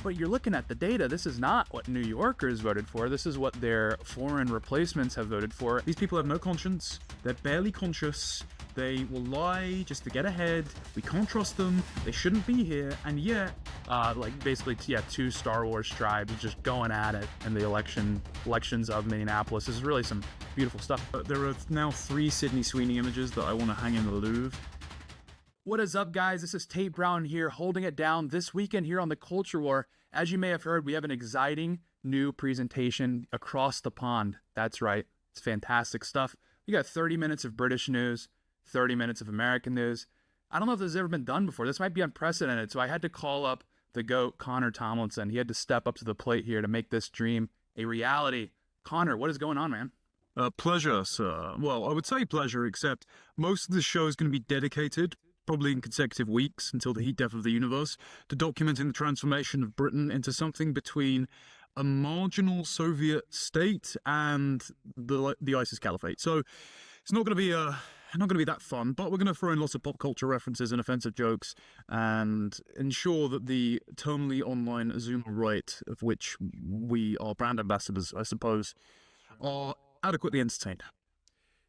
But you're looking at the data. This is not what New Yorkers voted for. This is what their foreign replacements have voted for. These people have no conscience. They're barely conscious. They will lie just to get ahead. We can't trust them. They shouldn't be here. And yet, basically, two Star Wars tribes just going at it in the elections of Minneapolis. This is really some beautiful stuff. There are now 3 Sydney Sweeney images that I want to hang in the Louvre. What is up, guys? This is Tate Brown here, holding it down this weekend here on the Culture War. As you may have heard, we have an exciting new presentation across the pond. That's right. It's fantastic stuff. We got 30 minutes of British news, 30 minutes of American news. I don't know if this has ever been done before. This might be unprecedented. So I had to call up the GOAT, Connor Tomlinson. He had to step up to the plate here to make this dream a reality. Connor, what is going on, man? Pleasure, sir. Well, I would say pleasure, except most of the show is going to be dedicated, probably in consecutive weeks until the heat death of the universe, to documenting the transformation of Britain into something between a marginal Soviet state and the ISIS caliphate. So it's not going to be that fun, but we're going to throw in lots of pop culture references and offensive jokes and ensure that the terminally online Zoomer right, of which we are brand ambassadors, I suppose, are adequately entertained.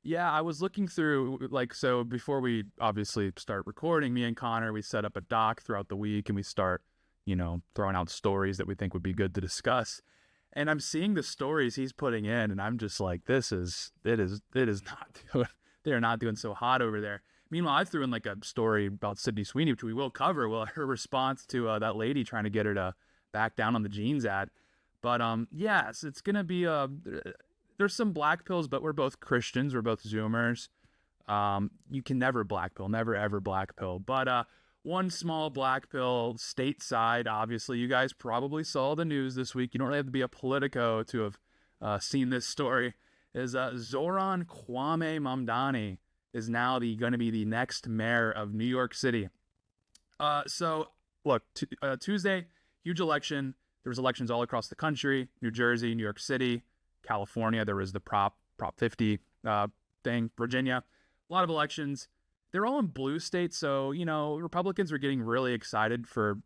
Yeah, I was looking through, so before we obviously start recording, me and Connor, we set up a doc throughout the week and we start, throwing out stories that we think would be good to discuss. And I'm seeing the stories he's putting in and I'm just like, it is not doing, they're not doing so hot over there. Meanwhile, I threw in a story about Sydney Sweeney, which we will cover. Well, her response to that lady trying to get her to back down on the jeans ad. But yes, it's going to be there's some black pills, but we're both Christians. We're both Zoomers. You can never black pill, never ever black pill. But one small black pill stateside, obviously, you guys probably saw the news this week. You don't really have to be a Politico to have seen this story. Is Zohran Kwame Mamdani is now going to be the next mayor of New York City. So look, Tuesday, huge election. There was elections all across the country, New Jersey, New York City, California. There was the Prop 50 thing, Virginia, a lot of elections. They're all in blue states. So, Republicans were getting really excited for,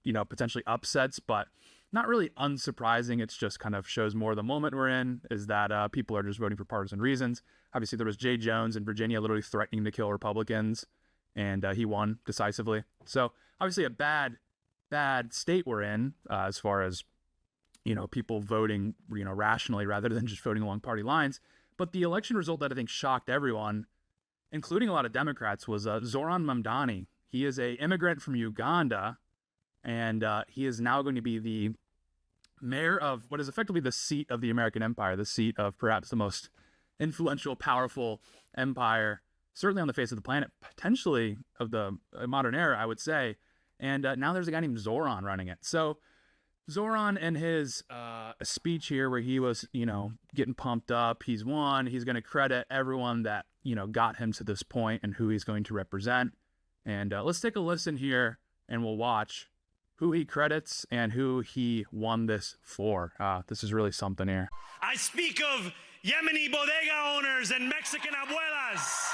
potentially upsets, but not really unsurprising. It's just kind of shows more the moment we're in is that people are just voting for partisan reasons. Obviously, there was Jay Jones in Virginia literally threatening to kill Republicans, and he won decisively. So obviously a bad state we're in as far as, people voting, rationally rather than just voting along party lines. But the election result that I think shocked everyone, including a lot of Democrats, was Zohran Mamdani. He is an immigrant from Uganda, and he is now going to be the mayor of what is effectively the seat of the American empire, the seat of perhaps the most influential, powerful empire, certainly on the face of the planet, potentially of the modern era, I would say. And now there's a guy named Zohran running it. So Zohran in his speech here where he was, getting pumped up, he's won, he's going to credit everyone that, got him to this point and who he's going to represent. And let's take a listen here and we'll watch who he credits and who he won this for. This is really something here. I speak of Yemeni bodega owners and Mexican abuelas,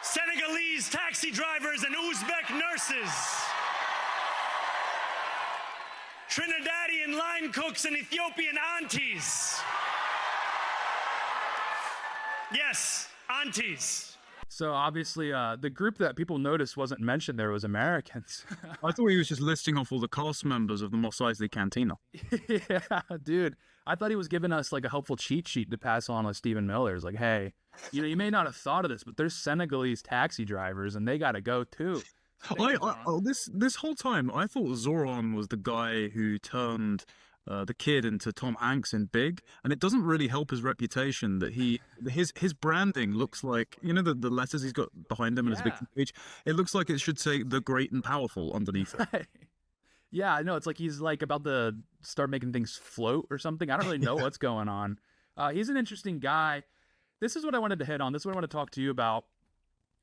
Senegalese taxi drivers and Uzbek nurses, Trinidadian line cooks and Ethiopian aunties. Yes, aunties. So obviously the group that people noticed wasn't mentioned there was Americans. I thought he was just listing off all the cast members of the Mos Eisley Cantina. Yeah, dude. I thought he was giving us a helpful cheat sheet to pass on with Stephen Miller's. Hey, you may not have thought of this, but there's Senegalese taxi drivers and they got to go too. This whole time, I thought Zohran was the guy who turned the kid into Tom Hanks in Big, and it doesn't really help his reputation that his branding looks like, the letters he's got behind him and his big page. It looks like it should say "The Great and Powerful" underneath it. Right. Yeah, I know. It's like he's about to start making things float or something. I don't really know what's going on. He's an interesting guy. This is what I wanted to hit on. This is what I want to talk to you about.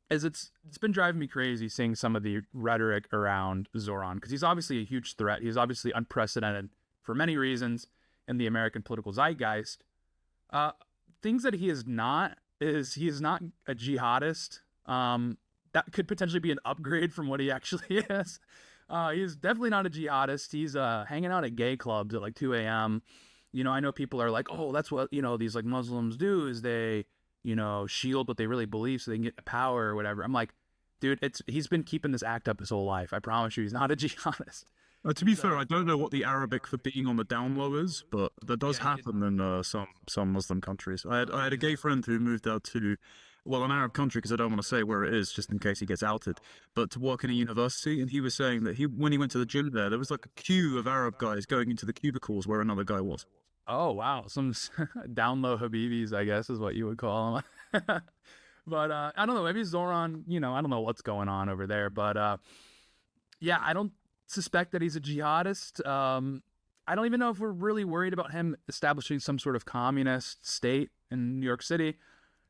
It's been driving me crazy seeing some of the rhetoric around Zohran because he's obviously a huge threat. He's obviously unprecedented for many reasons in the American political zeitgeist. Things that he is not a jihadist. That could potentially be an upgrade from what he actually is. He's definitely not a jihadist. He's hanging out at gay clubs at like 2 a.m. You know, I know people are like, oh, that's what, you know, these like Muslims do is they, you know, shield what they really believe so they can get power or whatever. I'm like, dude, he's been keeping this act up his whole life. I promise you, he's not a jihadist. To be fair, I don't know what the Arabic for being on the down low is, but that does happen in some Muslim countries. I had a gay friend who moved out to, well, an Arab country, because I don't want to say where it is, just in case he gets outed, but to work in a university, and he was saying that when he went to the gym there was like a queue of Arab guys going into the cubicles where another guy was. Oh, wow. Some down low Habibis, I guess, is what you would call them. But I don't know. Maybe Zohran, you know, I don't know what's going on over there. But yeah, I don't suspect that he's a jihadist. I don't even know if we're really worried about him establishing some sort of communist state in New York City.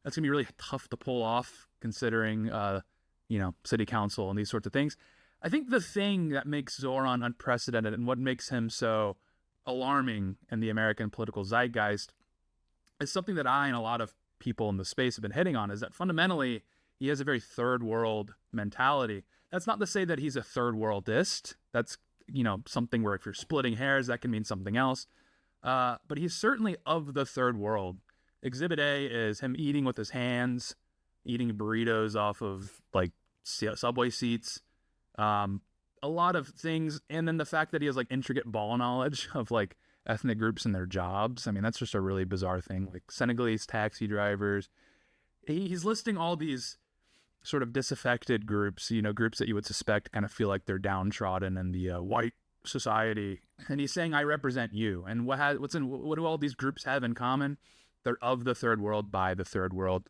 That's going to be really tough to pull off considering, you know, city council and these sorts of things. I think the thing that makes Zohran unprecedented and what makes him so alarming in the American political zeitgeist is something that I and a lot of people in the space have been hitting on, is that fundamentally he has a very third world mentality. That's not to say that he's a third worldist. That's, you know, something where if you're splitting hairs, that can mean something else. But he's certainly of the third world. Exhibit A is him eating with his hands, eating burritos off of like subway seats, a lot of things. And then the fact that he has like intricate ball knowledge of like ethnic groups and their jobs. I mean, that's just a really bizarre thing. Like Senegalese taxi drivers. He's listing all these sort of disaffected groups, you know, groups that you would suspect kind of feel like they're downtrodden in the white society. And he's saying, I represent you. And what do all these groups have in common? They're of the third world, by the third world.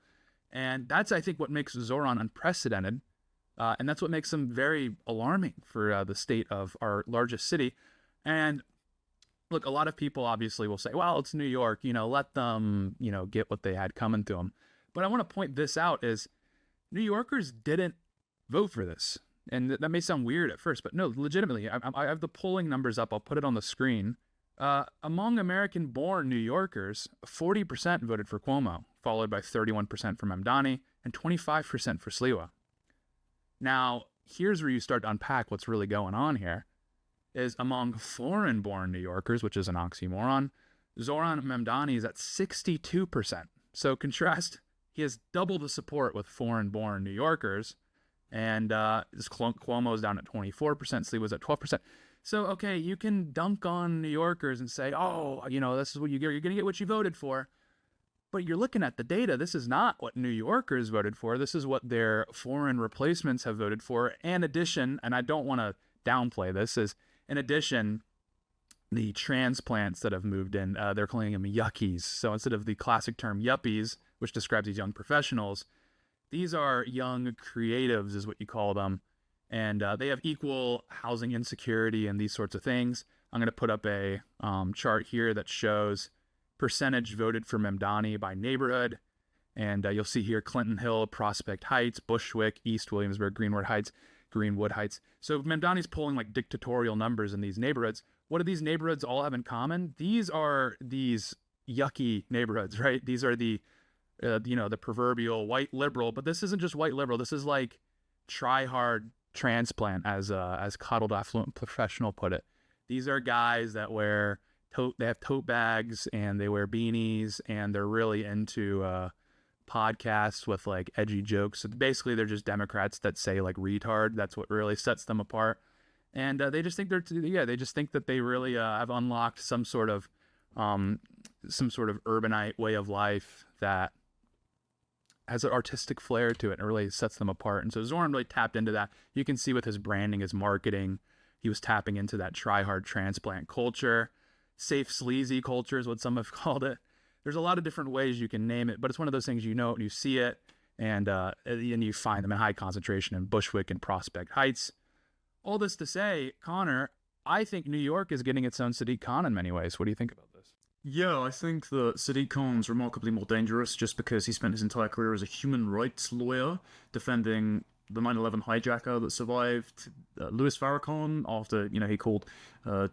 And that's, I think, what makes Zohran unprecedented. And that's what makes him very alarming for the state of our largest city. And look, a lot of people obviously will say, well, it's New York, you know, let them, you know, get what they had coming to them. But I want to point this out is New Yorkers didn't vote for this. And that may sound weird at first, but no, legitimately, I have the polling numbers up. I'll put it on the screen. Among American-born New Yorkers, 40% voted for Cuomo, followed by 31% for Mamdani and 25% for Sliwa. Now, here's where you start to unpack what's really going on here, is among foreign-born New Yorkers, which is an oxymoron, Zohran Mamdani is at 62%. So contrast, he has double the support with foreign-born New Yorkers, and Cuomo's down at 24%, Sliwa's at 12%. So, okay, you can dunk on New Yorkers and say, oh, you know, this is what you're going to get what you voted for. But you're looking at the data. This is not what New Yorkers voted for. This is what their foreign replacements have voted for. In addition, and I don't want to downplay this, is in addition, the transplants that have moved in, they're calling them yuckies. So instead of the classic term yuppies, which describes these young professionals, these are young creatives is what you call them. And they have equal housing insecurity and these sorts of things. I'm going to put up a chart here that shows percentage voted for Mamdani by neighborhood. And you'll see here Clinton Hill, Prospect Heights, Bushwick, East Williamsburg, Greenwood Heights. So Mamdani's pulling like dictatorial numbers in these neighborhoods. What do these neighborhoods all have in common? These are these yucky neighborhoods, right? These are the, you know, the proverbial white liberal. But this isn't just white liberal. This is like try-hard transplant, as coddled affluent professional put it. These are guys that they have tote bags and they wear beanies and they're really into podcasts with like edgy jokes. So basically, they're just Democrats that say like retard. That's what really sets them apart. And they just think they just think that they really have unlocked some sort of urbanite way of life that has an artistic flair to it and really sets them apart. And so Zohran really tapped into that. You can see with his branding, his marketing, he was tapping into that try-hard transplant culture. Safe sleazy culture is what some have called it. There's a lot of different ways you can name it, but it's one of those things, you know, you see it, and you find them in high concentration in Bushwick and Prospect Heights. All this to say, Connor, I think New York is getting its own Sadiq Khan in many ways. What do you think about this? Yeah, I think that Sadiq Khan's remarkably more dangerous just because he spent his entire career as a human rights lawyer defending the 9/11 hijacker that survived, Louis Farrakhan, after, you know, he called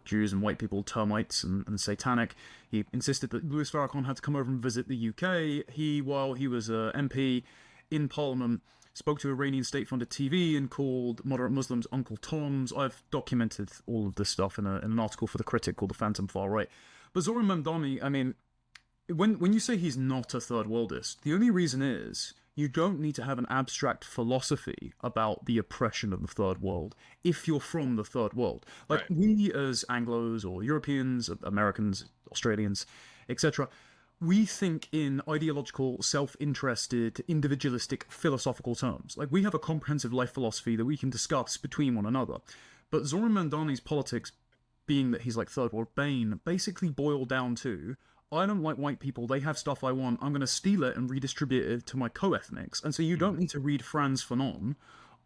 Jews and white people termites and satanic. He insisted that Louis Farrakhan had to come over and visit the UK. While he was a MP in Parliament, spoke to Iranian state-funded TV and called moderate Muslims Uncle Toms. I've documented all of this stuff in an article for The Critic called The Phantom Far Right. But Zohran Mamdani, I mean, when you say he's not a third worldist, the only reason is you don't need to have an abstract philosophy about the oppression of the third world if you're from the third world. Like, we as Anglos or Europeans, Americans, Australians, etc., we think in ideological, self-interested, individualistic, philosophical terms. Like, we have a comprehensive life philosophy that we can discuss between one another. But Zohran Mamdani's politics, being that he's like third world bane, basically boil down to, I don't like white people, they have stuff I want, I'm going to steal it and redistribute it to my co-ethnics. And so you don't need to read Franz Fanon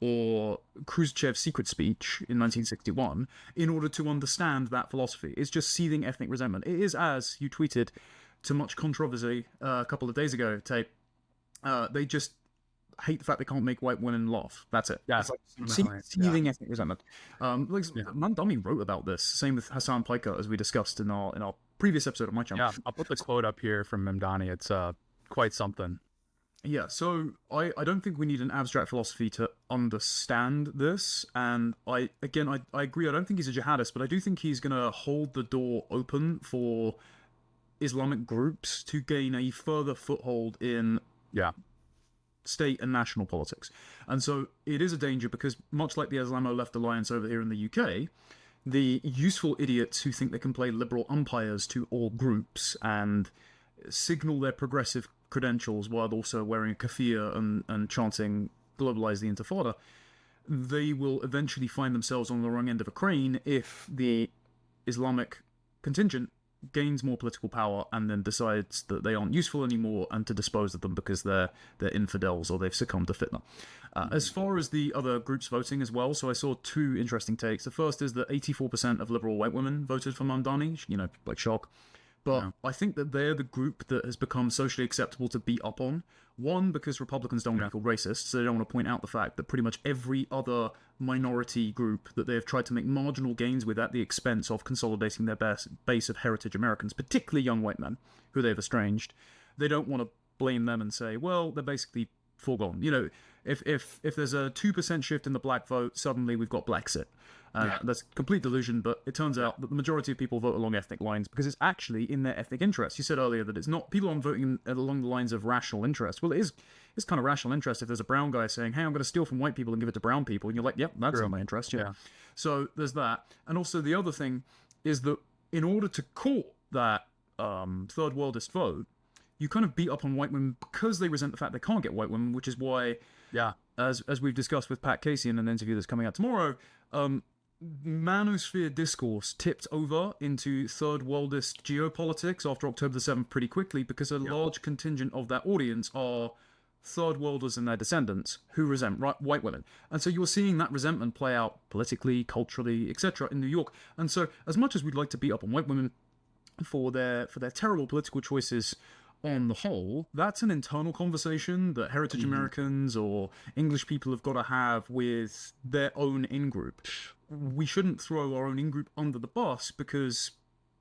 or Khrushchev's secret speech in 1961 in order to understand that philosophy. It's just seething ethnic resentment. It is, as you tweeted, to much controversy a couple of days ago, Tate, they just hate the fact they can't make white women laugh. That's it. Yeah, it's like seething ethnic resentment. Mamdani wrote about this. Same with Hassan Piker, as we discussed in our previous episode of my channel. Yeah, I'll put the quote up here from Mamdani. It's quite something. Yeah, so I don't think we need an abstract philosophy to understand this. And I agree. I don't think he's a jihadist, but I do think he's going to hold the door open for Islamic groups to gain a further foothold in state and national politics. And so it is a danger because, much like the Islamo Left Alliance over here in the UK, the useful idiots who think they can play liberal umpires to all groups and signal their progressive credentials while also wearing a keffiyeh and chanting "globalize the Intifada," they will eventually find themselves on the wrong end of a crane if the Islamic contingent gains more political power and then decides that they aren't useful anymore and to dispose of them because they're infidels or they've succumbed to fitna. As far as the other groups voting as well, so I saw two interesting takes. The first is that 84% of liberal white women voted for Mamdani, like shock. But I think that they're the group that has become socially acceptable to beat up on. One, because Republicans don't want to be called racist, so they don't want to point out the fact that pretty much every other minority group that they have tried to make marginal gains with at the expense of consolidating their base of heritage Americans, particularly young white men who they've estranged, they don't want to blame them and say, well, they're basically foregone. If there's a 2% shift in the black vote, suddenly we've got Blaxit. That's complete delusion, but it turns out that the majority of people vote along ethnic lines because it's actually in their ethnic interest. You said earlier that it's not, people aren't voting along the lines of rational interest. Well, it's kind of rational interest if there's a brown guy saying, hey, I'm going to steal from white people and give it to brown people, and you're like, yep, that's in my interest. Yeah. So there's that. And also the other thing is that in order to court that third worldist vote, you kind of beat up on white women because they resent the fact they can't get white women, which is why, as we've discussed with Pat Casey in an interview that's coming out tomorrow, manosphere discourse tipped over into third worldist geopolitics after October the 7th pretty quickly because a large contingent of that audience are third worlders and their descendants who resent white women. And so you're seeing that resentment play out politically, culturally, etc. in New York. And so as much as we'd like to beat up on white women for their terrible political choices on the whole, that's an internal conversation that heritage Americans or English people have got to have with their own in-group. We shouldn't throw our own in-group under the bus because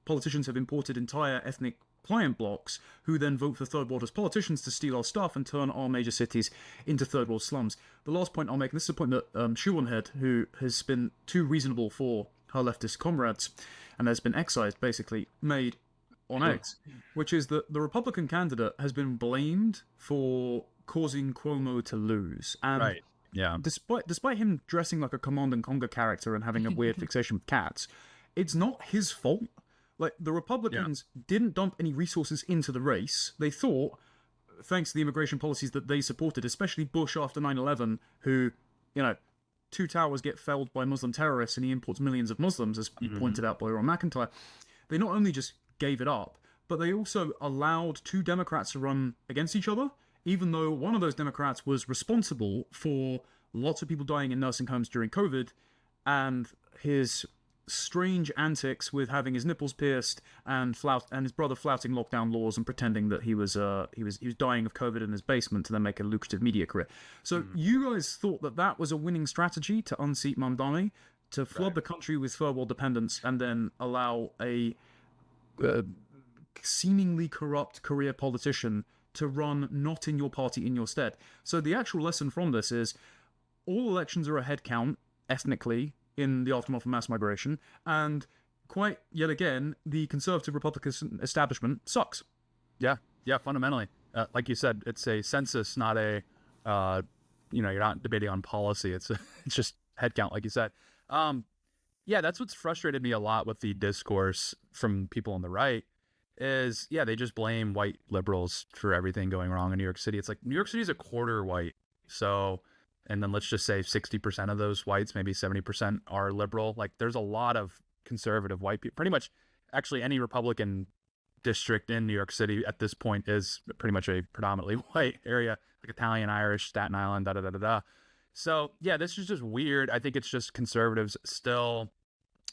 politicians have imported entire ethnic client blocks who then vote for third worldist politicians to steal our stuff and turn our major cities into third world slums. The last point I'll make, and this is a point that Shoehornhead, who has been too reasonable for her leftist comrades and has been excised, basically, made on X, which is that the Republican candidate has been blamed for causing Cuomo to lose. And despite him dressing like a Command and Conquer character and having a weird fixation with cats, it's not his fault. Like, the Republicans didn't dump any resources into the race. They thought, thanks to the immigration policies that they supported, especially Bush after 9/11, who, two towers get felled by Muslim terrorists and he imports millions of Muslims, as pointed out by Ron McIntyre. They not only just gave it up, but they also allowed two Democrats to run against each other, even though one of those Democrats was responsible for lots of people dying in nursing homes during COVID, and his strange antics with having his nipples pierced and his brother flouting lockdown laws and pretending that he was dying of COVID in his basement to then make a lucrative media career. So you guys thought that was a winning strategy to unseat Mamdani, to flood the country with third world dependents, and then allow a seemingly corrupt career politician to run not in your party, in your stead. So the actual lesson from this is all elections are a head count, ethnically, in the aftermath of mass migration, and quite yet again, the conservative Republican establishment sucks. Yeah, fundamentally. Like you said, it's a census, not a, you're not debating on policy. It's just headcount, like you said. Yeah, that's what's frustrated me a lot with the discourse from people on the right is, they just blame white liberals for everything going wrong in New York City. It's like New York City is a quarter white. So, and then let's just say 60% of those whites, maybe 70% are liberal. Like there's a lot of conservative white people. Pretty much, actually, any Republican district in New York City at this point is pretty much a predominantly white area, like Italian, Irish, Staten Island, da-da-da-da-da. So, this is just weird. I think it's just conservatives still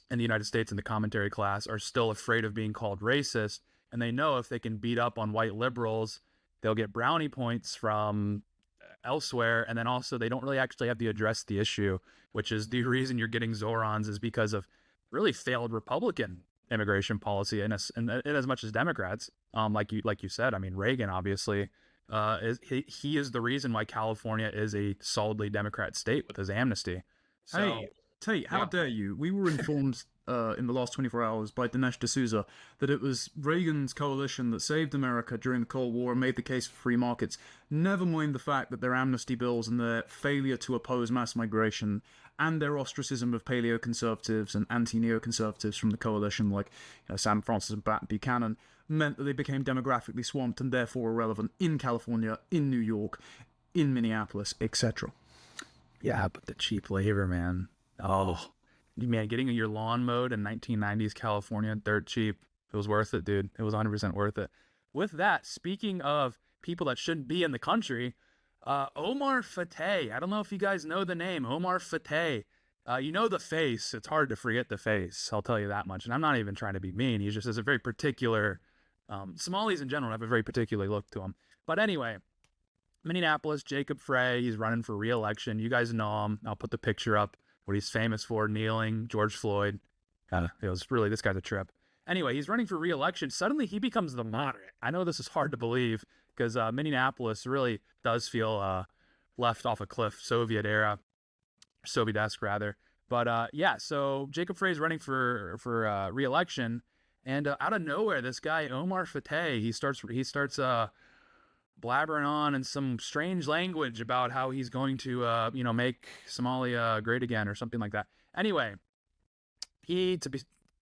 in the United States in the commentary class are still afraid of being called racist, and they know if they can beat up on white liberals, they'll get brownie points from elsewhere, and then also they don't really actually have to address the issue, which is the reason you're getting Zohrans is because of really failed Republican immigration policy, and as much as Democrats, like you said, I mean Reagan obviously he is the reason why California is a solidly Democrat state with his amnesty. So, hey, Tate, how dare you? We were informed in the last 24 hours by Dinesh D'Souza that it was Reagan's coalition that saved America during the Cold War and made the case for free markets. Never mind the fact that their amnesty bills and their failure to oppose mass migration and their ostracism of paleo-conservatives and anti-neoconservatives from the coalition, like Sam Francis and Pat Buchanan, meant that they became demographically swamped and therefore irrelevant in California, in New York, in Minneapolis, etc. Yeah, but the cheap labor, man. Oh, man, getting your lawn mowed in 1990s California, dirt cheap. It was worth it, dude. It was 100% worth it. With that, speaking of people that shouldn't be in the country, Omar Fateh. I don't know if you guys know the name, Omar Fateh. You know the face. It's hard to forget the face. I'll tell you that much. And I'm not even trying to be mean. He just has a very particular, Somalis in general have a very particular look to him. But anyway, Minneapolis, Jacob Frey, he's running for re-election. You guys know him. I'll put the picture up. What he's famous for, kneeling, George Floyd. It was really, this guy's a trip. Anyway, he's running for re-election. Suddenly he becomes the moderate. I know this is hard to believe because Minneapolis really does feel left off a cliff, Soviet-esque rather. But so Jacob Frey is running for re-election, and out of nowhere, this guy Omar Fateh, he starts blabbering on in some strange language about how he's going to make Somalia great again or something like that. Anyway, to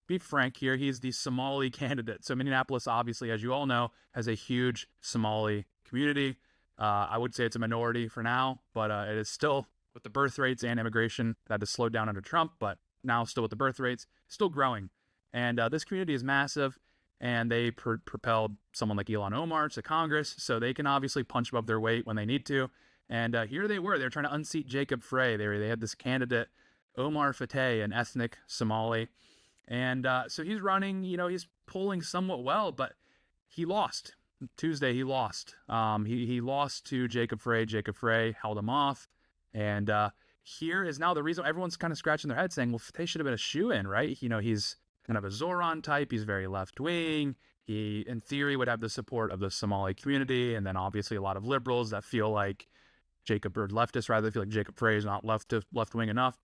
be frank here, he's the Somali candidate. So Minneapolis, obviously, as you all know, has a huge Somali community. I would say it's a minority for now, but it is still, with the birth rates and immigration, that has slowed down under Trump, but now still with the birth rates, still growing. And this community is massive, and they propelled someone like Ilhan Omar to Congress, so they can obviously punch above their weight when they need to. And here they were trying to unseat Jacob Frey. They had this candidate, Omar Fateh, an ethnic Somali. And so he's running, he's polling somewhat well, but he lost. Tuesday, he lost. He lost to Jacob Frey. Jacob Frey held him off. And here is now the reason everyone's kind of scratching their head saying, well, Fateh should have been a shoo-in, right? He's kind of a Zohran type. He's very left-wing. He, in theory, would have the support of the Somali community. And then obviously a lot of liberals that feel like leftists rather, feel like Jacob Frey is not left-wing enough.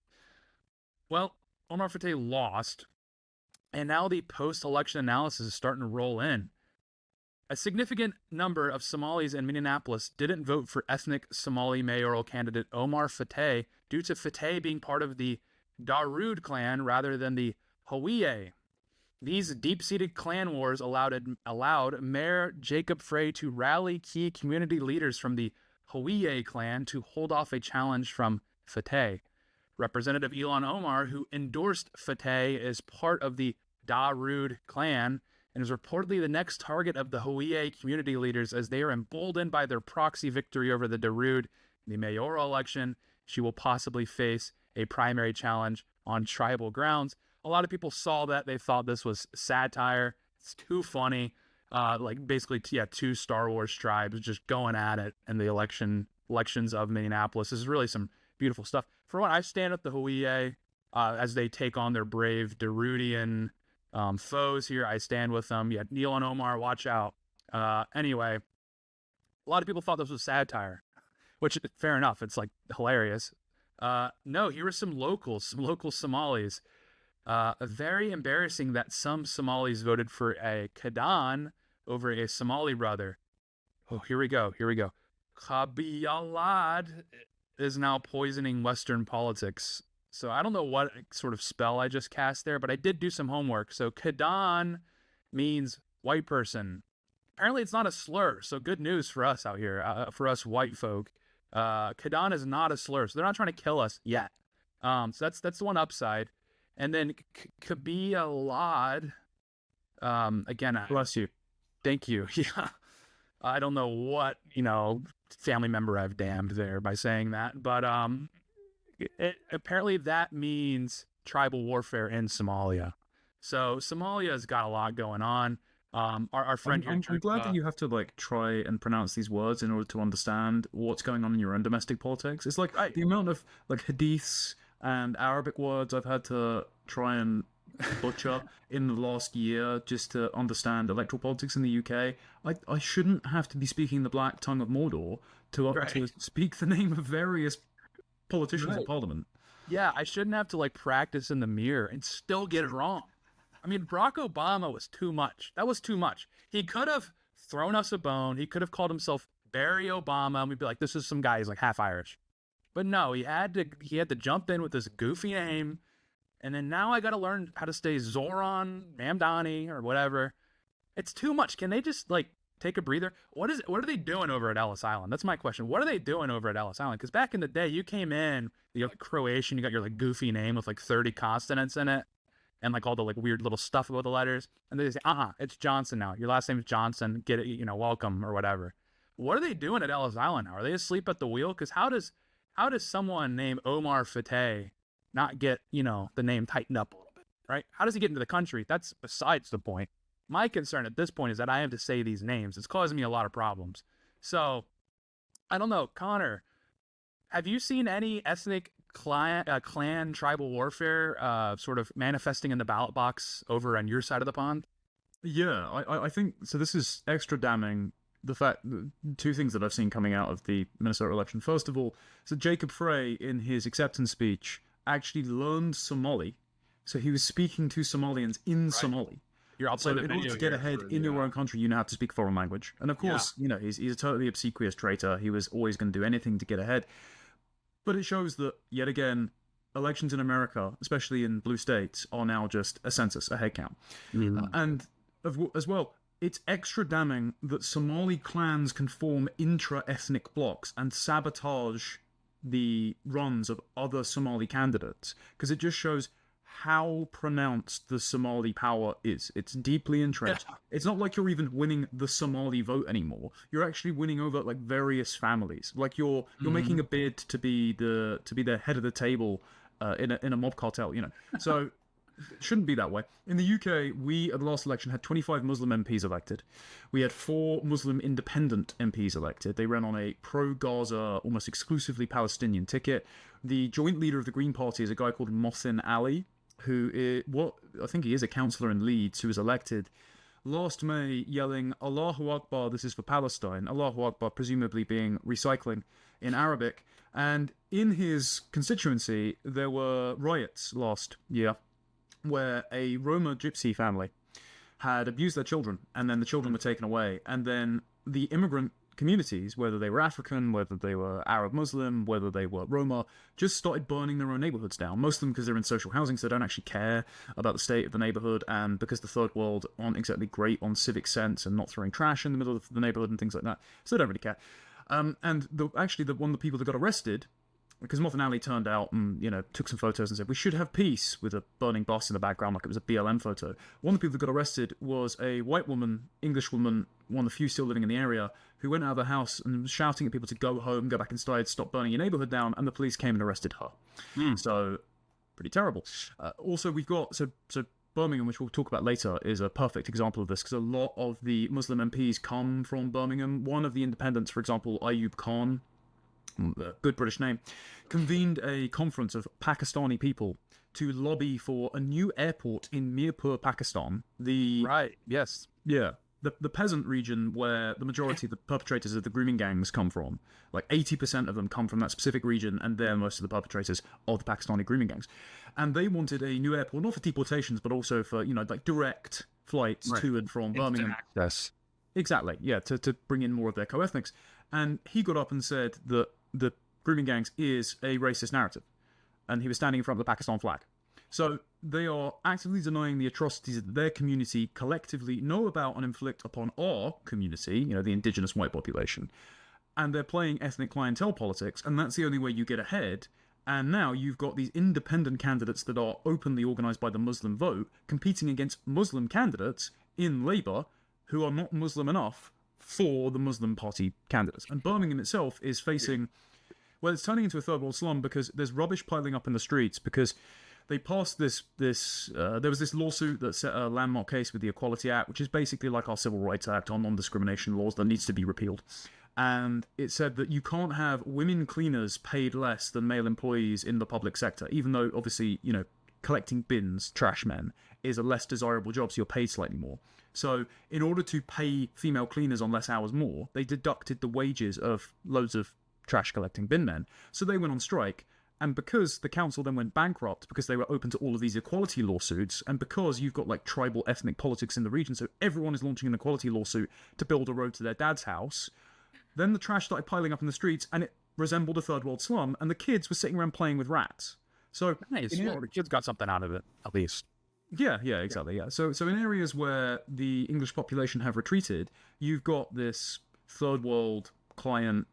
Well, Omar Fateh lost. And now the post-election analysis is starting to roll in. A significant number of Somalis in Minneapolis didn't vote for ethnic Somali mayoral candidate Omar Fateh due to Fateh being part of the Dawood clan rather than the Hawiye. These deep-seated clan wars allowed Mayor Jacob Frey to rally key community leaders from the Hawiye clan to hold off a challenge from Fateh. Representative Ilhan Omar, who endorsed Fateh, is part of the Dawood clan and is reportedly the next target of the Hawiye community leaders as they are emboldened by their proxy victory over the Dawood in the mayoral election. She will possibly face a primary challenge on tribal grounds. A lot of people saw that. They thought this was satire. It's too funny. Two Star Wars tribes just going at it in the elections of Minneapolis. This is really some beautiful stuff. For one, I stand with the Hawiye as they take on their brave Dawoodian foes here. I stand with them. Yeah, Neil and Omar, watch out. Anyway, lot of people thought this was satire, which fair enough. It's like hilarious. No, here were some local Somalis. Very embarrassing that some Somalis voted for a Kadan over a Somali brother. Oh, here we go. Khabiyalad is now poisoning Western politics. So I don't know what sort of spell I just cast there, but I did do some homework. So Kadan means white person. Apparently it's not a slur, so good news for us out here, for us white folk. Kadan is not a slur, so they're not trying to kill us yet. So that's the one upside. And then Khabiyalad, again, Bless you. thank you. Yeah. I don't know what, family member I've damned there by saying that, but apparently that means tribal warfare in Somalia. So Somalia's got a lot going on. Our friend here, I'm glad that you have to like try and pronounce these words in order to understand what's going on in your own domestic politics. It's like the amount of like hadiths and Arabic words I've had to try and butcher in the last year just to understand electoral politics in the UK. I shouldn't have to be speaking the black tongue of Mordor to speak the name of various politicians in Parliament. Yeah, I shouldn't have to like practice in the mirror and still get it wrong. I mean, Barack Obama was too much. That was too much. He could have thrown us a bone. He could have called himself Barry Obama, and we'd be like, this is some guy who's like half Irish. But no, he had to jump in with this goofy name, and then now I got to learn how to say Zohran, Mamdani, or whatever. It's too much. Can they just like take a breather? What are they doing over at Ellis Island? That's my question. What are they doing over at Ellis Island? Because back in the day, you came in, you're like Croatian, you got your like goofy name with like 30 consonants in it, and like all the like weird little stuff about the letters, and they say, it's Johnson now. Your last name is Johnson. Get it, welcome or whatever. What are they doing at Ellis Island now? Are they asleep at the wheel? Because how does someone named Omar Fateh not get, the name tightened up a little bit, right? How does he get into the country? That's besides the point. My concern at this point is that I have to say these names. It's causing me a lot of problems. So, I don't know, Connor, have you seen any ethnic clan tribal warfare sort of manifesting in the ballot box over on your side of the pond? Yeah, I think so. This is extra damning. The fact, two things that I've seen coming out of the Minnesota election. First of all, so Jacob Frey in his acceptance speech actually learned Somali, so he was speaking to Somalians in Somali. I'll play the in video order to get ahead in your own country, you now have to speak foreign language. And of course, he's a totally obsequious traitor. He was always going to do anything to get ahead. But it shows that, yet again, elections in America, especially in blue states, are now just a census, a head count. And as well, it's extra damning that Somali clans can form intra-ethnic blocks and sabotage the runs of other Somali candidates, because it just shows how pronounced the Somali power is. It's deeply entrenched. Yeah. It's not like you're even winning the Somali vote anymore. You're actually winning over like various families. Like you're making a bid to be the head of the table in a mob cartel. So it shouldn't be that way. In the UK, we at the last election had 25 Muslim MPs elected. We had 4 Muslim independent MPs elected. They ran on a pro-Gaza, almost exclusively Palestinian ticket. The joint leader of the Green Party is a guy called Mohsin Ali, who I think he is a councillor in Leeds, who was elected last May yelling, Allahu Akbar, this is for Palestine. Allahu Akbar, presumably being recycling in Arabic. And in his constituency, there were riots last year where a Roma gypsy family had abused their children, and then the children were taken away. And then the immigrant communities, whether they were African, whether they were Arab Muslim, whether they were Roma, just started burning their own neighborhoods down. Most of them because they're in social housing, so they don't actually care about the state of the neighborhood, and because the third world aren't exactly great on civic sense and not throwing trash in the middle of the neighborhood and things like that, so they don't really care. And one of the people that got arrested, because Mohsin Ali turned out and, took some photos and said, we should have peace, with a burning bus in the background like it was a BLM photo. One of the people that got arrested was a white woman, English woman, one of the few still living in the area, who went out of the house and was shouting at people to go home, go back inside, stop burning your neighborhood down, and the police came and arrested her. So, pretty terrible. Also, we've got, so Birmingham, which we'll talk about later, is a perfect example of this, because a lot of the Muslim MPs come from Birmingham. One of the independents, for example, Ayub Khan, good British name, convened a conference of Pakistani people to lobby for a new airport in Mirpur, Pakistan. Right, yes. Yeah. the peasant region where the majority of the perpetrators of the grooming gangs come from. Like 80% of them come from that specific region, and they're most of the perpetrators of the Pakistani grooming gangs. And they wanted a new airport, not for deportations, but also for, like direct flights to and from Birmingham. Access. Exactly, yeah, to bring in more of their co-ethnics. And he got up and said that the grooming gangs is a racist narrative. And he was standing in front of the Pakistan flag. So they are actively denying the atrocities that their community collectively know about and inflict upon our community, the indigenous white population. And they're playing ethnic clientele politics, and that's the only way you get ahead. And now you've got these independent candidates that are openly organised by the Muslim vote, competing against Muslim candidates in Labour who are not Muslim enough for the Muslim Party candidates. And Birmingham itself is facing... Well, it's turning into a third world slum because there's rubbish piling up in the streets because they passed there was this lawsuit that set a landmark case with the Equality Act, which is basically like our Civil Rights Act, our non-discrimination laws that needs to be repealed. And it said that you can't have women cleaners paid less than male employees in the public sector, even though obviously, collecting bins, trash men, is a less desirable job, so you're paid slightly more. So in order to pay female cleaners on less hours more, they deducted the wages of loads of trash collecting bin men. So they went on strike. And because the council then went bankrupt, because they were open to all of these equality lawsuits, and because you've got like tribal ethnic politics in the region, so everyone is launching an equality lawsuit to build a road to their dad's house, then the trash started piling up in the streets, and it resembled a third world slum, and the kids were sitting around playing with rats. So nice. Well, the kids got something out of it, at least. Yeah, exactly. Yeah. So in areas where the English population have retreated, you've got this third world client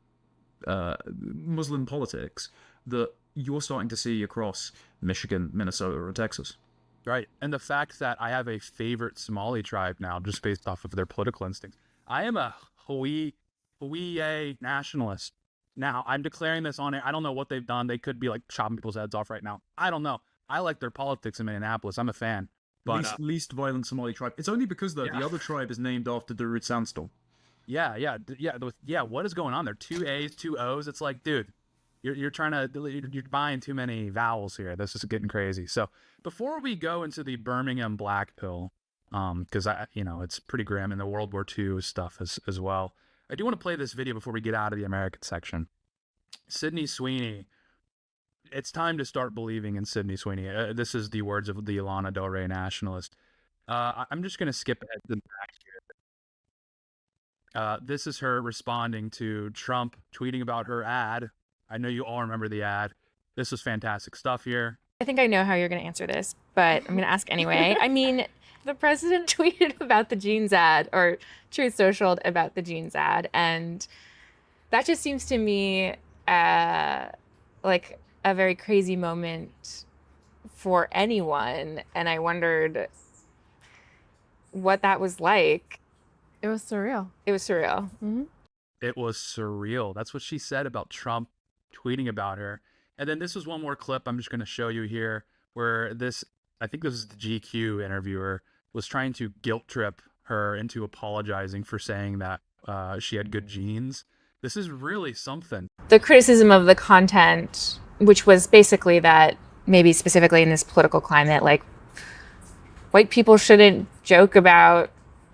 Muslim politics that you're starting to see across Michigan, Minnesota, and Texas. Right. And the fact that I have a favorite Somali tribe now, just based off of their political instincts. I am a Hawiye nationalist. Now, I'm declaring this on it. I don't know what they've done. They could be like chopping people's heads off right now. I don't know. I like their politics in Minneapolis. I'm a fan. But least violent Somali tribe. It's only because the other tribe is named after Darude Sandstorm. Yeah. What is going on there? 2 A's, 2 O's. It's like, dude, you're buying too many vowels here. This is getting crazy. So before we go into the Birmingham Black Pill, because it's pretty grim, and the World War II stuff as well. I do want to play this video before we get out of the American section. Sydney Sweeney. It's time to start believing in Sydney Sweeney. This is the words of the Ilana Del Rey nationalist. I'm just going to skip ahead to the back here. This is her responding to Trump tweeting about her ad. I know you all remember the ad. This was fantastic stuff here. I think I know how you're going to answer this, but I'm going to ask anyway. I mean, the president tweeted about the jeans ad, or Truth Socialed about the jeans ad, and that just seems to me like a very crazy moment for anyone, and I wondered what that was like. It was surreal. It was surreal. Mm-hmm. It was surreal. That's what she said about Trump tweeting about her. And then this was one more clip I'm just going to show you here, where I think this is the GQ interviewer, was trying to guilt trip her into apologizing for saying that she had good genes. This is really something. The criticism of the content, which was basically that maybe specifically in this political climate, like white people shouldn't joke about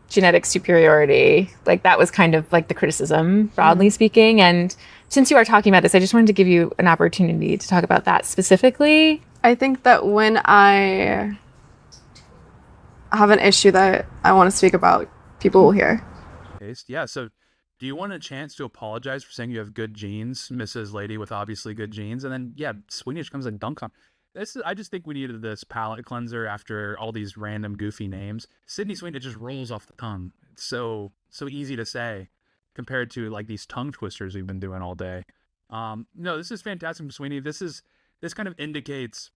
genetic superiority. Like that was kind of like the criticism, broadly speaking. And since you are talking about this, I just wanted to give you an opportunity to talk about that specifically. I think that when I have an issue that I want to speak about, people will hear. Yeah, so do you want a chance to apologize for saying you have good genes, Mrs. Lady with obviously good genes? And then, Sweeney just comes and dunks on. I just think we needed this palate cleanser after all these random goofy names. Sydney Sweeney just rolls off the tongue. It's so easy to say compared to like these tongue twisters we've been doing all day. No, this is fantastic from Sweeney. This kind of indicates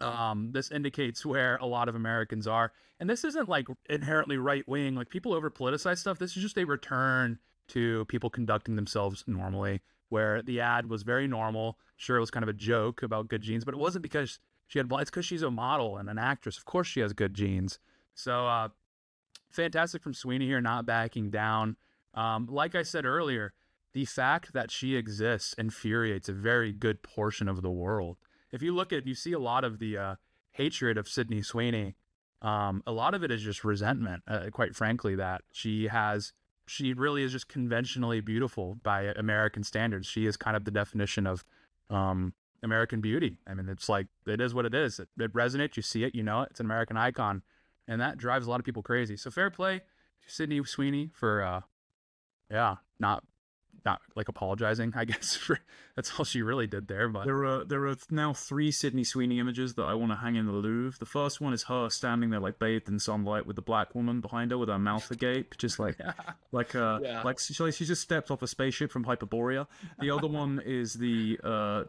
where a lot of Americans are. And this isn't like inherently right wing, like people over politicize stuff. This is just a return to people conducting themselves normally, where the ad was very normal. Sure, it was kind of a joke about good genes, but it wasn't because she had, it's because she's a model and an actress. Of course she has good genes. So fantastic from Sweeney here, not backing down. Like I said earlier, the fact that she exists infuriates a very good portion of the world. If you see a lot of the hatred of Sydney Sweeney A lot of it is just resentment, quite frankly, that she really is just conventionally beautiful by American standards. She is kind of the definition of American beauty. I mean, it's like, it is what it is. It resonates. You see it, you know it. It's an American icon. And that drives a lot of people crazy. So fair play to Sydney Sweeney for, not like apologizing, I guess. That's all she really did there. But there are now 3 Sydney Sweeney images that I want to hang in the Louvre. The first one is her standing there like bathed in sunlight with the black woman behind her with her mouth agape, just like she just stepped off a spaceship from Hyperborea. The other one is the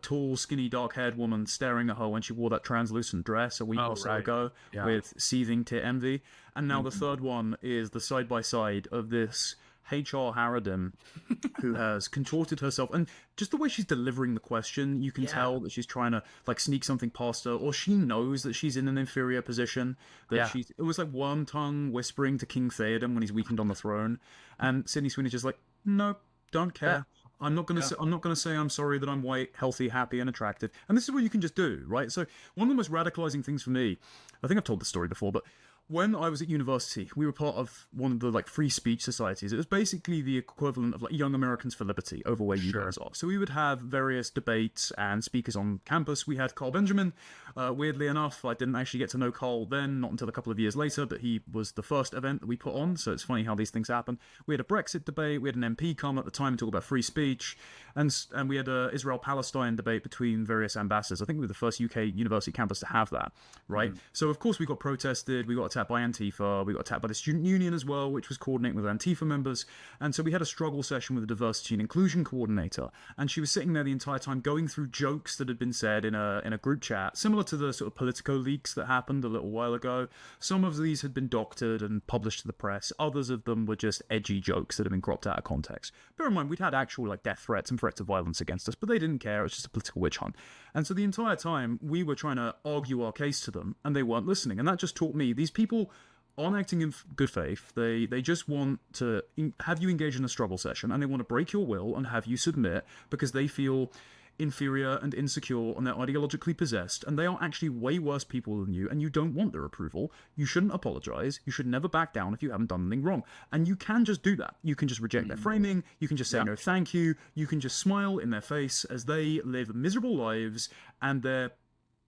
tall, skinny, dark-haired woman staring at her when she wore that translucent dress a week or so ago with seething tit envy. And now the third one is the side-by-side of this HR Harridan, who has contorted herself, and just the way she's delivering the question, you can tell that she's trying to like sneak something past her, or she knows that she's in an inferior position. It was like Worm Tongue whispering to King Theoden when he's weakened on the throne, and Sydney Sweeney's just like, nope, don't care. I'm not gonna say I'm sorry that I'm white, healthy, happy, and attractive. And this is what you can just do, right? So one of the most radicalizing things for me, I think I've told this story before, but when I was at university, we were part of one of the like free speech societies. It was basically the equivalent of like Young Americans for Liberty over where you guys are. So we would have various debates and speakers on campus. We had Carl Benjamin. Weirdly enough, I didn't actually get to know Carl then, not until a couple of years later, but he was the first event that we put on. So it's funny how these things happen. We had a Brexit debate. We had an MP come at the time and talk about free speech. And we had a Israel-Palestine debate between various ambassadors. I think we were the first UK university campus to have that, right? So of course we got protested. We got attacked by Antifa. We got attacked by the student union as well, which was coordinating with Antifa members. And so we had a struggle session with a diversity and inclusion coordinator. And she was sitting there the entire time going through jokes that had been said in a group chat, similar to the sort of Politico leaks that happened a little while ago. Some of these had been doctored and published to the press. Others of them were just edgy jokes that had been cropped out of context. Bear in mind, we'd had actual like death threats and threats of violence against us, but they didn't care. It was just a political witch hunt. And so the entire time we were trying to argue our case to them, and they weren't listening. And that just taught me these people aren't acting in good faith. They just want to have you engage in a struggle session, and they want to break your will and have you submit because they feel inferior and insecure and they're ideologically possessed, and they are actually way worse people than you, and you don't want their approval. You shouldn't apologize. You should never back down if you haven't done anything wrong. And you can just do that. You can just reject their framing. You can just say no thank you. You can just smile in their face as they live miserable lives, and their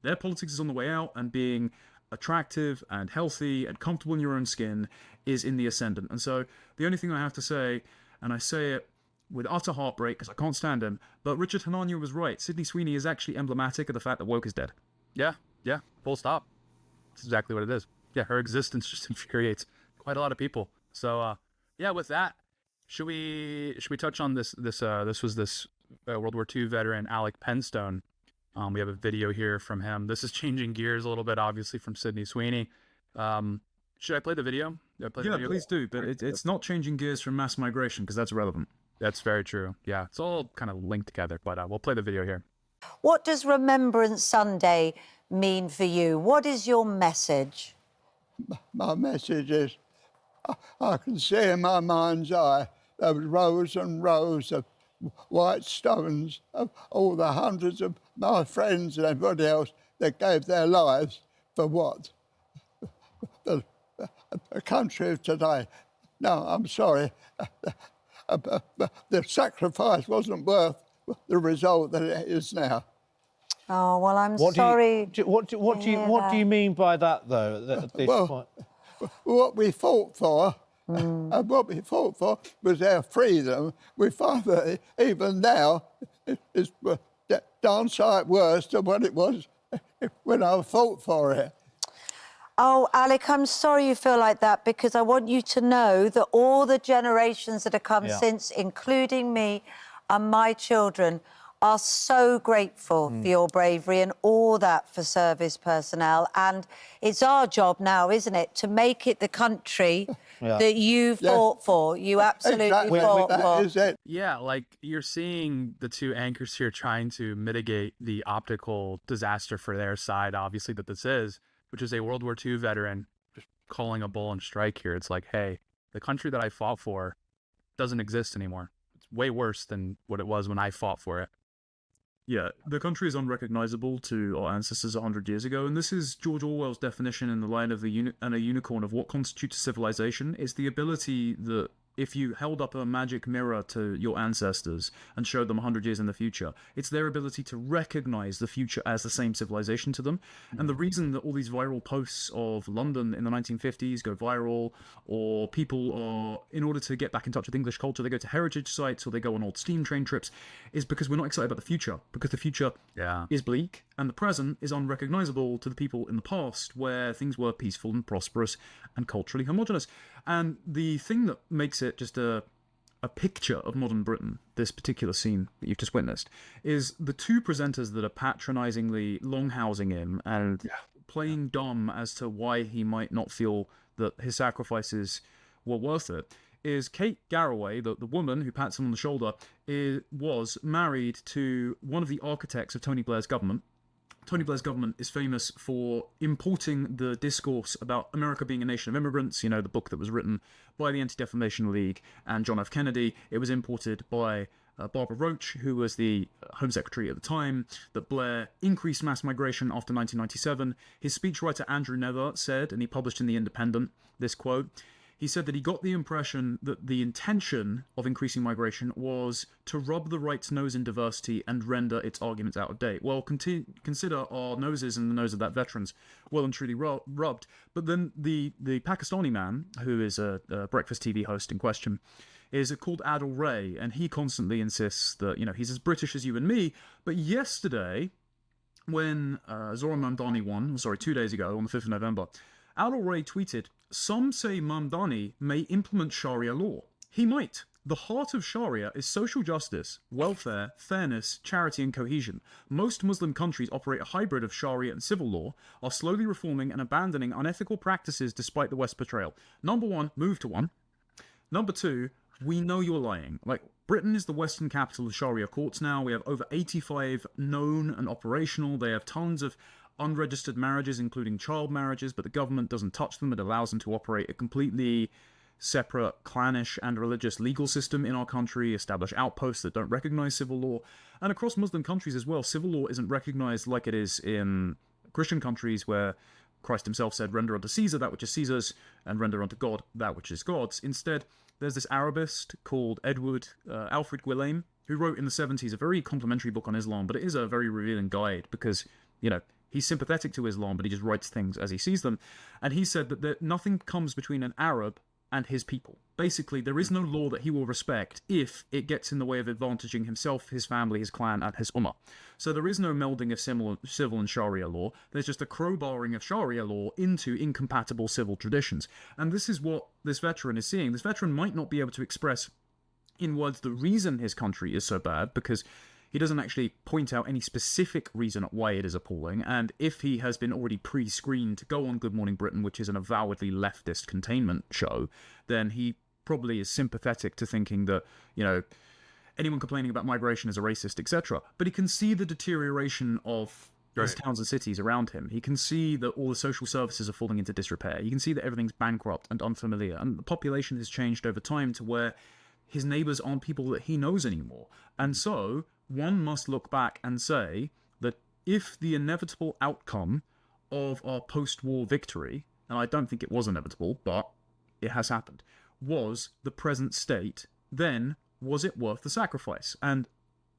politics is on the way out, and being attractive and healthy and comfortable in your own skin is in the ascendant. And so the only thing I have to say, and I say it with utter heartbreak because I can't stand him, but Richard Hanania was right. Sydney Sweeney is actually emblematic of the fact that woke is dead. Yeah, full stop. That's exactly what it is. Yeah, her existence just infuriates quite a lot of people. So, with that, should we touch on this was World War II veteran Alec Penstone. We have a video here from him. This is changing gears a little bit, obviously, from Sydney Sweeney. Should I play the video? Please do. But it's not changing gears from mass migration because that's relevant. That's very true. Yeah, it's all kind of linked together. But we'll play the video here. What does Remembrance Sunday mean for you? What is your message? My message is I can see in my mind's eye those rows and rows of white stones of all the hundreds of my friends and everybody else that gave their lives for what? The country of today. No, I'm sorry. The sacrifice wasn't worth the result that it is now. Oh, well, I'm sorry. What do you mean by that, though, at this point? What we fought for, and what we fought for was our freedom. We find that even now it's darn sight worse than what it was when I fought for it. Oh, Alec, I'm sorry you feel like that, because I want you to know that all the generations that have come since, including me and my children, are so grateful for your bravery and all that for service personnel. And it's our job now, isn't it, to make it the country that you fought for. You absolutely fought for. Is it. Yeah, like you're seeing the two anchors here trying to mitigate the optical disaster for their side, obviously, that this is, which is a World War II veteran just calling a bull and strike here. It's like, hey, the country that I fought for doesn't exist anymore. It's way worse than what it was when I fought for it. Yeah, the country is unrecognizable to our ancestors 100 years ago, and this is George Orwell's definition in The Lion of the and a Unicorn of what constitutes a civilization. It's the ability that if you held up a magic mirror to your ancestors and showed them 100 years in the future, it's their ability to recognize the future as the same civilization to them. And the reason that all these viral posts of London in the 1950s go viral, or people are, in order to get back in touch with English culture, they go to heritage sites or they go on old steam train trips, is because we're not excited about the future, because the future is bleak and the present is unrecognizable to the people in the past where things were peaceful and prosperous and culturally homogenous. And the thing that makes it just a picture of modern Britain, this particular scene that you've just witnessed, is the two presenters that are patronizingly longhousing him and playing dumb as to why he might not feel that his sacrifices were worth it. Is Kate Garraway, the woman who pats him on the shoulder, was married to one of the architects of Tony Blair's government. Tony Blair's government is famous for importing the discourse about America being a nation of immigrants, you know, the book that was written by the Anti-Defamation League and John F. Kennedy. It was imported by Barbara Roach, who was the Home Secretary at the time, that Blair increased mass migration after 1997. His speechwriter Andrew Nether said, and he published in The Independent, this quote, he said that he got the impression that the intention of increasing migration was to rub the right's nose in diversity and render its arguments out of date. Well, consider our noses and the nose of that veterans well and truly rubbed. But then the Pakistani man, who is a breakfast TV host in question, is called Adil Ray, and he constantly insists that, you know, he's as British as you and me. But yesterday, when Zohran Mamdani won, 2 days ago, on the 5th of November, Adil Ray tweeted, "Some say Mamdani may implement Sharia law. He might. The heart of Sharia is social justice, welfare, fairness, charity and cohesion. Most Muslim countries operate a hybrid of Sharia and civil law, are slowly reforming and abandoning unethical practices despite the West's betrayal. Number one, move to one. Number two, we know you're lying. Like, Britain is the Western capital of Sharia courts now. We have over 85 known and operational. They have tons of unregistered marriages, including child marriages, but the government doesn't touch them. It allows them to operate a completely separate, clannish and religious legal system in our country, establish outposts that don't recognize civil law. And across Muslim countries as well, civil law isn't recognized like it is in Christian countries where Christ himself said, render unto Caesar that which is Caesar's, and render unto God that which is God's. Instead, there's this Arabist called Alfred Guillaume, who wrote in the 70s a very complimentary book on Islam, but it is a very revealing guide because, you know, he's sympathetic to Islam, but he just writes things as he sees them. And he said that nothing comes between an Arab and his people. Basically, there is no law that he will respect if it gets in the way of advantaging himself, his family, his clan, and his ummah. So there is no melding of civil and Sharia law. There's just a crowbarring of Sharia law into incompatible civil traditions. And this is what this veteran is seeing. This veteran might not be able to express in words the reason his country is so bad, because he doesn't actually point out any specific reason why it is appalling, and if he has been already pre-screened to go on Good Morning Britain, which is an avowedly leftist containment show, then he probably is sympathetic to thinking that, you know, anyone complaining about migration is a racist, etc. But he can see the deterioration of his towns and cities around him. He can see that all the social services are falling into disrepair. You can see that everything's bankrupt and unfamiliar, and the population has changed over time to where his neighbours aren't people that he knows anymore. And so one must look back and say that if the inevitable outcome of our post-war victory, and I don't think it was inevitable, but it has happened, was the present state, then was it worth the sacrifice? And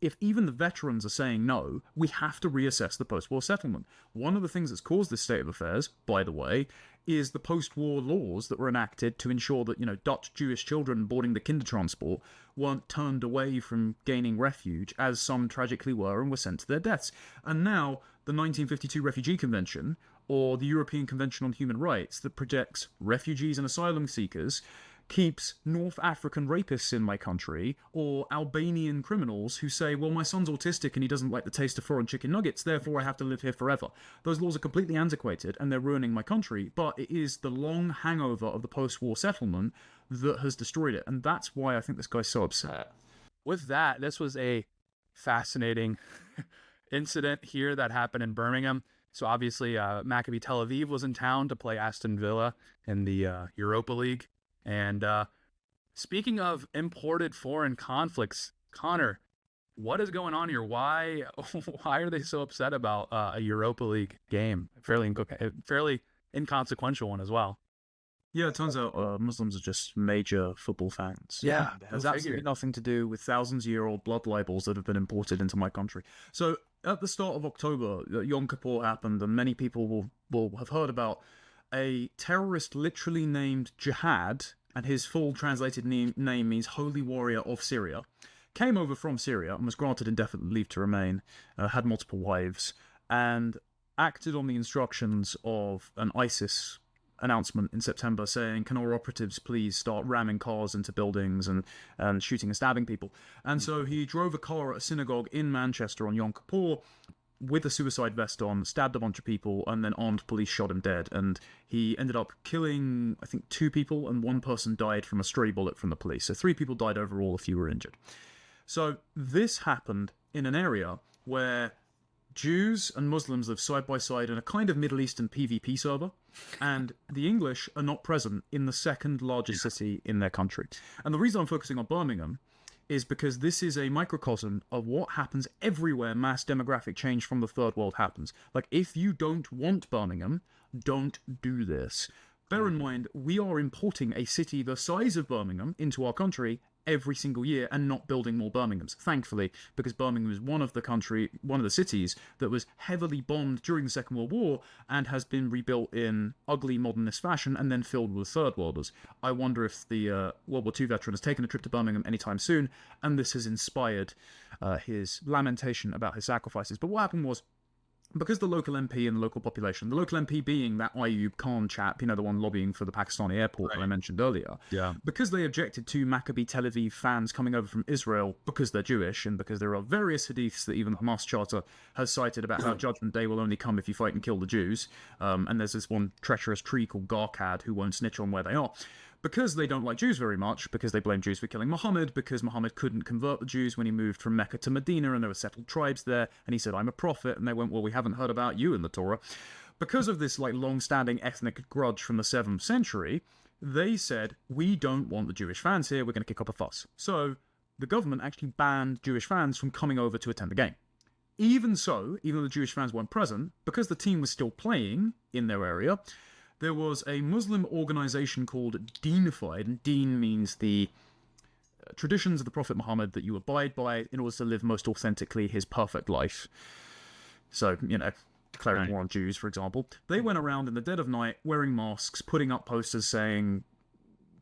if even the veterans are saying no, we have to reassess the post-war settlement. One of the things that's caused this state of affairs, by the way, is the post-war laws that were enacted to ensure that, you know, Dutch Jewish children boarding the Kindertransport weren't turned away from gaining refuge, as some tragically were, and were sent to their deaths. And now the 1952 Refugee Convention, or the European Convention on Human Rights, that projects refugees and asylum seekers, keeps North African rapists in my country, or Albanian criminals who say, well, my son's autistic and he doesn't like the taste of foreign chicken nuggets, therefore I have to live here forever. Those laws are completely antiquated and they're ruining my country, but it is the long hangover of the post-war settlement that has destroyed it, and that's why I think this guy's so upset. With that, this was a fascinating incident here that happened in Birmingham. So obviously, Maccabi Tel Aviv was in town to play Aston Villa in the Europa League. And speaking of imported foreign conflicts, Connor, what is going on here? Why are they so upset about a Europa League game? Fairly inconsequential one as well. Yeah, it turns out Muslims are just major football fans. Yeah, It has absolutely nothing to do with thousands-year-old blood libels that have been imported into my country. So at the start of October, Yom Kippur happened, and many people will have heard about a terrorist literally named Jihad, and his full translated name means Holy Warrior of Syria, came over from Syria and was granted indefinite leave to remain, had multiple wives, and acted on the instructions of an ISIS announcement in September saying, can our operatives please start ramming cars into buildings and shooting and stabbing people? And so he drove a car at a synagogue in Manchester on Yom Kippur with a suicide vest on, stabbed a bunch of people, and then armed police shot him dead. And he ended up killing, I think, 2 people, and 1 person died from a stray bullet from the police. So 3 people died overall, a few were injured. So this happened in an area where Jews and Muslims live side by side in a kind of Middle Eastern PvP server, and the English are not present in the second largest city in their country. And the reason I'm focusing on Birmingham is because this is a microcosm of what happens everywhere mass demographic change from the third world happens. Like, if you don't want Birmingham, don't do this. Bear in mind, we are importing a city the size of Birmingham into our country every single year and not building more Birminghams, thankfully, because Birmingham is one of the cities that was heavily bombed during the Second World War and has been rebuilt in ugly modernist fashion and then filled with third worlders. I wonder if the World War II veteran has taken a trip to Birmingham anytime soon, and this has inspired his lamentation about his sacrifices. But what happened was, because the local MP and the local population, the local MP being that Ayub Khan chap, the one lobbying for the Pakistani airport that I mentioned earlier, because they objected to Maccabi Tel Aviv fans coming over from Israel because they're Jewish, and because there are various hadiths that even the Hamas Charter has cited about how Judgment Day will only come if you fight and kill the Jews, and there's this one treacherous tree called Garkad who won't snitch on where they are. Because they don't like Jews very much, because they blame Jews for killing Muhammad, because Muhammad couldn't convert the Jews when he moved from Mecca to Medina and there were settled tribes there, and he said, I'm a prophet, and they went, well, we haven't heard about you in the Torah. Because of this long-standing ethnic grudge from the 7th century, they said, we don't want the Jewish fans here, we're going to kick up a fuss. So the government actually banned Jewish fans from coming over to attend the game. Even so, even though the Jewish fans weren't present, because the team was still playing in their area, there was a Muslim organization called Deenified, and Deen means the traditions of the Prophet Muhammad that you abide by in order to live most authentically his perfect life. So, declaring war on Jews, for example. They went around in the dead of night wearing masks, putting up posters saying,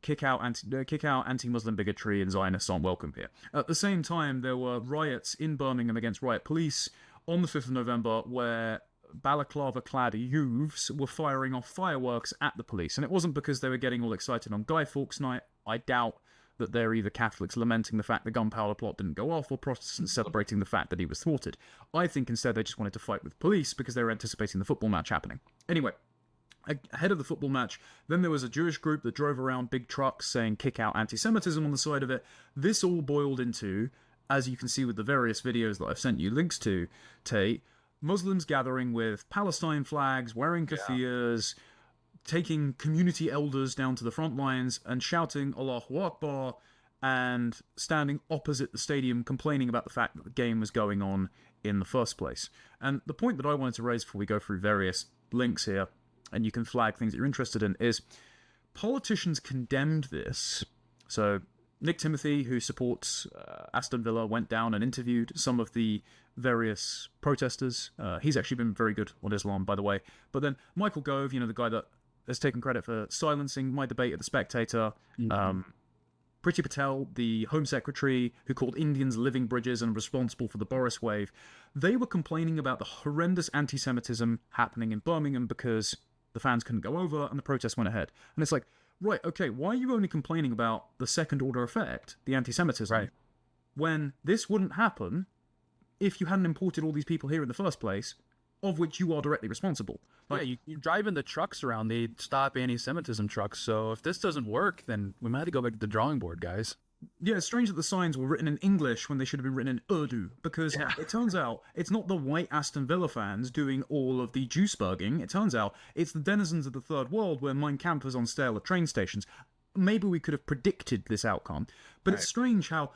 kick out anti-Muslim bigotry and Zionists aren't welcome here. At the same time, there were riots in Birmingham against riot police on the 5th of November where balaclava-clad youths were firing off fireworks at the police. And it wasn't because they were getting all excited on Guy Fawkes Night. I doubt that they're either Catholics lamenting the fact the gunpowder plot didn't go off or Protestants celebrating the fact that he was thwarted. I think instead they just wanted to fight with police because they were anticipating the football match happening. Anyway, ahead of the football match, then there was a Jewish group that drove around big trucks saying kick out anti-Semitism on the side of it. This all boiled into, as you can see with the various videos that I've sent you links to, Tate, Muslims gathering with Palestine flags, wearing keffiyehs, taking community elders down to the front lines and shouting Allahu Akbar and standing opposite the stadium complaining about the fact that the game was going on in the first place. And the point that I wanted to raise before we go through various links here, and you can flag things that you're interested in, is politicians condemned this. So Nick Timothy, who supports Aston Villa, went down and interviewed some of the various protesters. He's actually been very good on Islam, by the way. But then Michael Gove, the guy that has taken credit for silencing my debate at The Spectator. Priti Patel, the Home Secretary, who called Indians living bridges and responsible for the Boris wave. They were complaining about the horrendous anti-Semitism happening in Birmingham because the fans couldn't go over and the protests went ahead. And it's like, right, okay, why are you only complaining about the second-order effect, the anti-Semitism, when this wouldn't happen if you hadn't imported all these people here in the first place, of which you are directly responsible? Like, you're driving the trucks around, they stop anti-Semitism trucks, so if this doesn't work, then we might have to go back to the drawing board, guys. Yeah, it's strange that the signs were written in English when they should have been written in Urdu, because it turns out it's not the white Aston Villa fans doing all of the Juiceburging. It turns out it's the denizens of the third world where Mein Kampf is on sale at train stations. Maybe we could have predicted this outcome, but it's strange how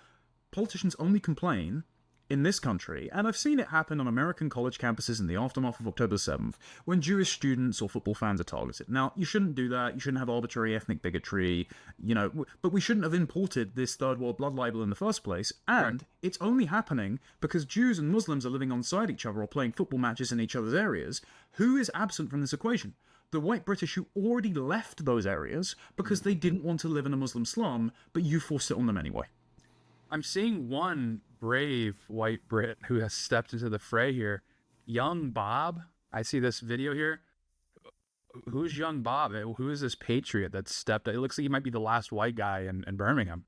politicians only complain in this country, and I've seen it happen on American college campuses in the aftermath of October 7th, when Jewish students or football fans are targeted. Now, you shouldn't do that. You shouldn't have arbitrary ethnic bigotry, but we shouldn't have imported this third world blood libel in the first place, and it's only happening because Jews and Muslims are living alongside each other or playing football matches in each other's areas. Who is absent from this equation? The white British who already left those areas because they didn't want to live in a Muslim slum, but you forced it on them anyway. I'm seeing one brave white Brit who has stepped into the fray here. Young Bob. I see this video here. Who's Young Bob? Who is this patriot that stepped? It looks like he might be the last white guy in Birmingham.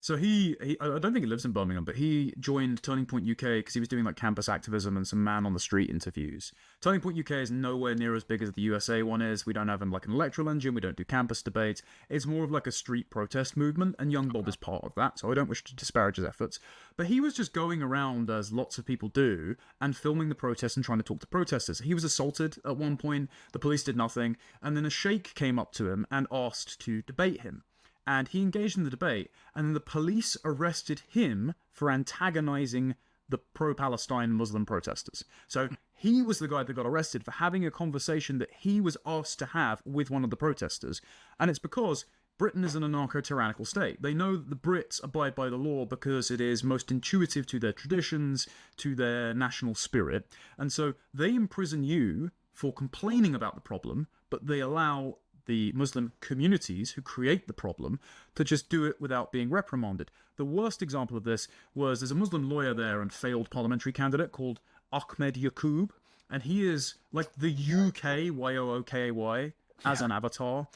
So he I don't think he lives in Birmingham, but he joined Turning Point UK because he was doing like campus activism and some man on the street interviews. Turning Point UK is nowhere near as big as the USA one is. We don't have like an electoral engine. We don't do campus debates. It's more of like a street protest movement, and Young Bob is part of that. So I don't wish to disparage his efforts. But he was just going around, as lots of people do, and filming the protests and trying to talk to protesters. He was assaulted at one point. The police did nothing. And then a sheikh came up to him and asked to debate him. And he engaged in the debate, and then the police arrested him for antagonizing the pro-Palestine Muslim protesters. So he was the guy that got arrested for having a conversation that he was asked to have with one of the protesters. And it's because Britain is an anarcho-tyrannical state. They know that the Brits abide by the law because it is most intuitive to their traditions, to their national spirit. And so they imprison you for complaining about the problem, but they allow the Muslim communities who create the problem to just do it without being reprimanded. The worst example of this was there's a Muslim lawyer there and failed parliamentary candidate called Ahmed Yaqub, and he is like the UK YOOKAY as an avatar.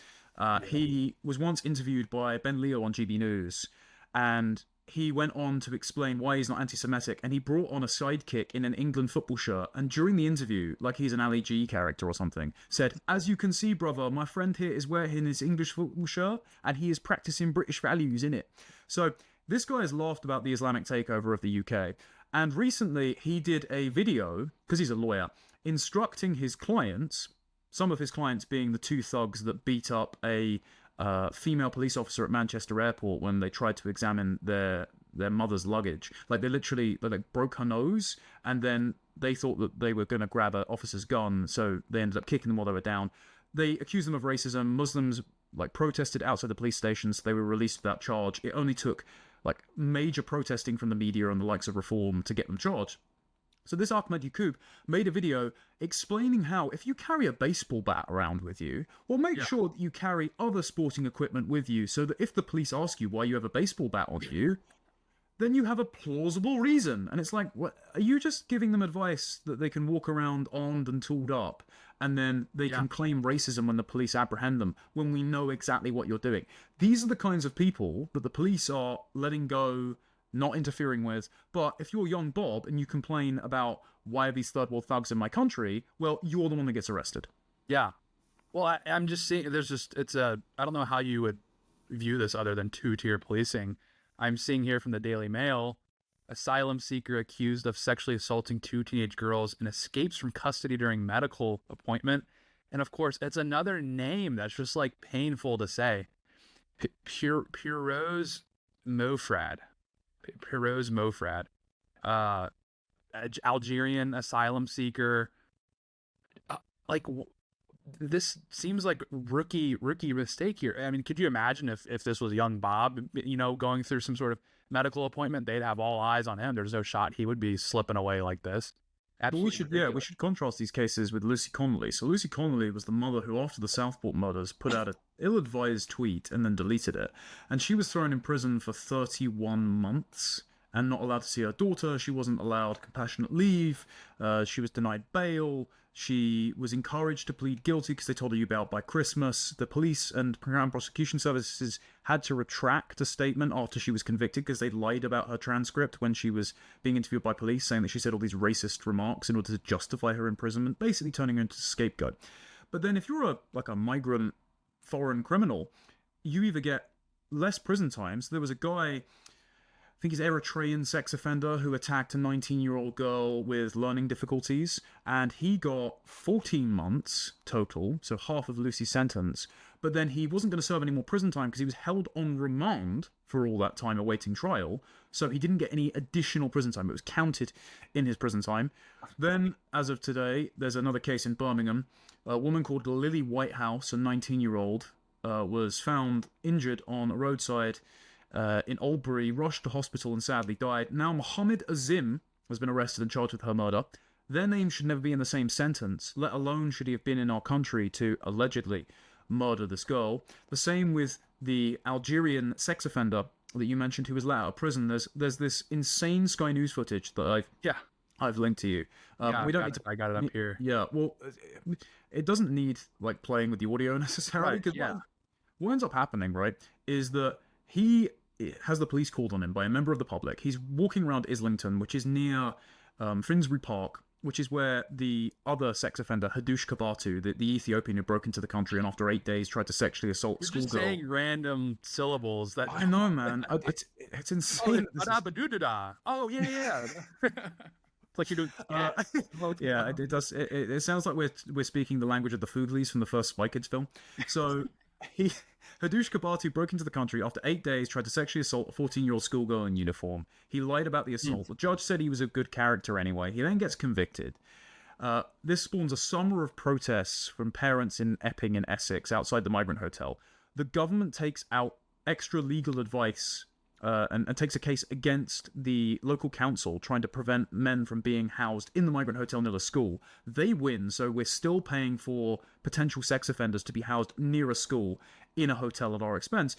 He was once interviewed by Ben Leo on GB News, and he went on to explain why he's not anti-Semitic, and he brought on a sidekick in an England football shirt, and during the interview, like he's an Ali G character or something, said, "As you can see, brother, my friend here is wearing his English football shirt, and he is practicing British values in it." So this guy has laughed about the Islamic takeover of the UK, and recently he did a video, because he's a lawyer, instructing his clients, some of his clients being the two thugs that beat up a female police officer at Manchester Airport when they tried to examine their mother's luggage. Like they broke her nose, and then they thought that they were going to grab an officer's gun, so they ended up kicking them while they were down. They accused them of racism. Muslims protested outside the police stations, so they were released without charge. It only took major protesting from the media and the likes of Reform to get them charged. So this Ahmed Yaqub made a video explaining how if you carry a baseball bat around with you, well, make sure that you carry other sporting equipment with you so that if the police ask you why you have a baseball bat on you, then you have a plausible reason. And it's like, what, are you just giving them advice that they can walk around armed and tooled up, and then they can claim racism when the police apprehend them, when we know exactly what you're doing? These are the kinds of people that the police are letting go, not interfering with. But if you're Young Bob and you complain about why are these third world thugs in my country, well, you're the one that gets arrested. Yeah. Well, I'm just seeing, I don't know how you would view this other than two-tier policing. I'm seeing here from the Daily Mail, asylum seeker accused of sexually assaulting 2 teenage girls and escapes from custody during medical appointment. And of course, it's another name that's just painful to say. Pirose Mofrad. Pirose Mofrad, Algerian asylum seeker. This seems like rookie mistake here. I mean, could you imagine if this was Young Bob, going through some sort of medical appointment? They'd have all eyes on him. There's no shot he would be slipping away like this. Well, we should contrast these cases with Lucy Connolly. So Lucy Connolly was the mother who, after the Southport murders, put out an ill-advised tweet and then deleted it. And she was thrown in prison for 31 months and not allowed to see her daughter. She wasn't allowed compassionate leave. She was denied bail. She was encouraged to plead guilty because they told her you'd be out by Christmas. The police and Crown Prosecution Services had to retract a statement after she was convicted because they lied about her transcript when she was being interviewed by police, saying that she said all these racist remarks in order to justify her imprisonment, basically turning her into a scapegoat. But then if you're a migrant foreign criminal, you either get less prison time. So there was a guy think he's Eritrean sex offender who attacked a 19-year-old girl with learning difficulties, and he got 14 months total, so half of Lucy's sentence. But then he wasn't going to serve any more prison time because he was held on remand for all that time awaiting trial, so he didn't get any additional prison time. It was counted in his prison time. Then, as of today, there's another case in Birmingham. A woman called Lily Whitehouse, a 19-year-old, was found injured on a roadside in Oldbury, rushed to hospital and sadly died. Now Mohammed Azim has been arrested and charged with her murder. Their names should never be in the same sentence, let alone should he have been in our country to allegedly murder this girl. The same with the Algerian sex offender that you mentioned who was let out of prison. There's this insane Sky News footage that I've linked to you. We don't need to. I got it up here. Yeah, well, it doesn't need like playing with the audio necessarily, because what ends up happening, right, is that he has the police called on him by a member of the public. He's walking around Islington, which is near Finsbury Park, which is where the other sex offender, Hadush Kabatu, the Ethiopian who broke into the country and after 8 days tried to sexually assault a You're just schoolgirl. saying random syllables. That I know, man. It's insane. Oh, yeah. It's like you're doing. Yeah, it does. It sounds like we're speaking the language of the Foodleys from the first Spy Kids film. So Hadush Kabatu broke into the country after 8 days, tried to sexually assault a 14-year-old schoolgirl in uniform. He lied about the assault. The judge said he was a good character anyway. He then gets convicted. This spawns a summer of protests from parents in Epping in Essex outside the migrant hotel. The government takes out extra legal advice and takes a case against the local council trying to prevent men from being housed in the migrant hotel near a school. They win, so we're still paying for potential sex offenders to be housed near a school in a hotel at our expense.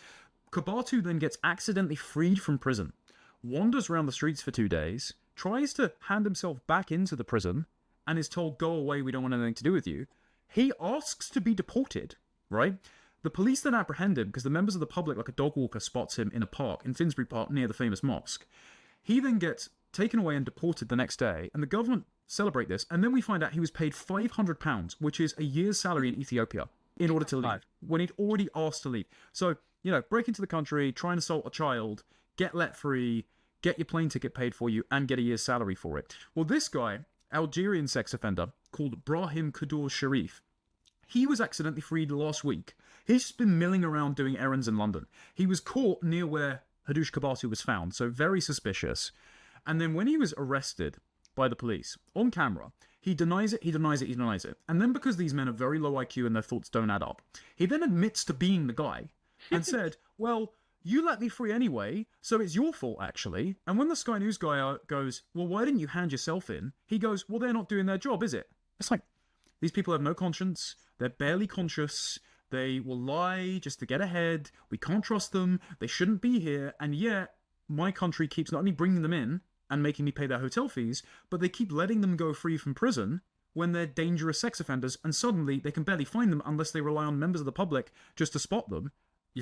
Kabatu then gets accidentally freed from prison, wanders around the streets for 2 days, tries to hand himself back into the prison, and is told, go away, we don't want anything to do with you. He asks to be deported, right? The police then apprehend him because the members of the public, like a dog walker, spots him in a park, in Finsbury Park, near the famous mosque. He then gets taken away and deported the next day, and the government celebrate this, and then we find out he was paid £500, which is a year's salary in Ethiopia, in order to leave, when he'd already asked to leave. So, break into the country, try and assault a child, get let free, get your plane ticket paid for you, and get a year's salary for it. Well, this guy, Algerian sex offender, called Brahim Kadour Sharif, he was accidentally freed last week. He's just been milling around doing errands in London. He was caught near where Hadush Kabatu was found, so very suspicious. And then when he was arrested by the police, on camera, he denies it. And then because these men are very low IQ and their thoughts don't add up, he then admits to being the guy and said, well, you let me free anyway, so it's your fault, actually. And when the Sky News guy goes, well, why didn't you hand yourself in? He goes, well, they're not doing their job, is it? It's like, these people have no conscience. They're barely conscious. They will lie just to get ahead. We can't trust them. They shouldn't be here. And yet, my country keeps not only bringing them in and making me pay their hotel fees, but they keep letting them go free from prison when they're dangerous sex offenders, and suddenly they can barely find them unless they rely on members of the public just to spot them,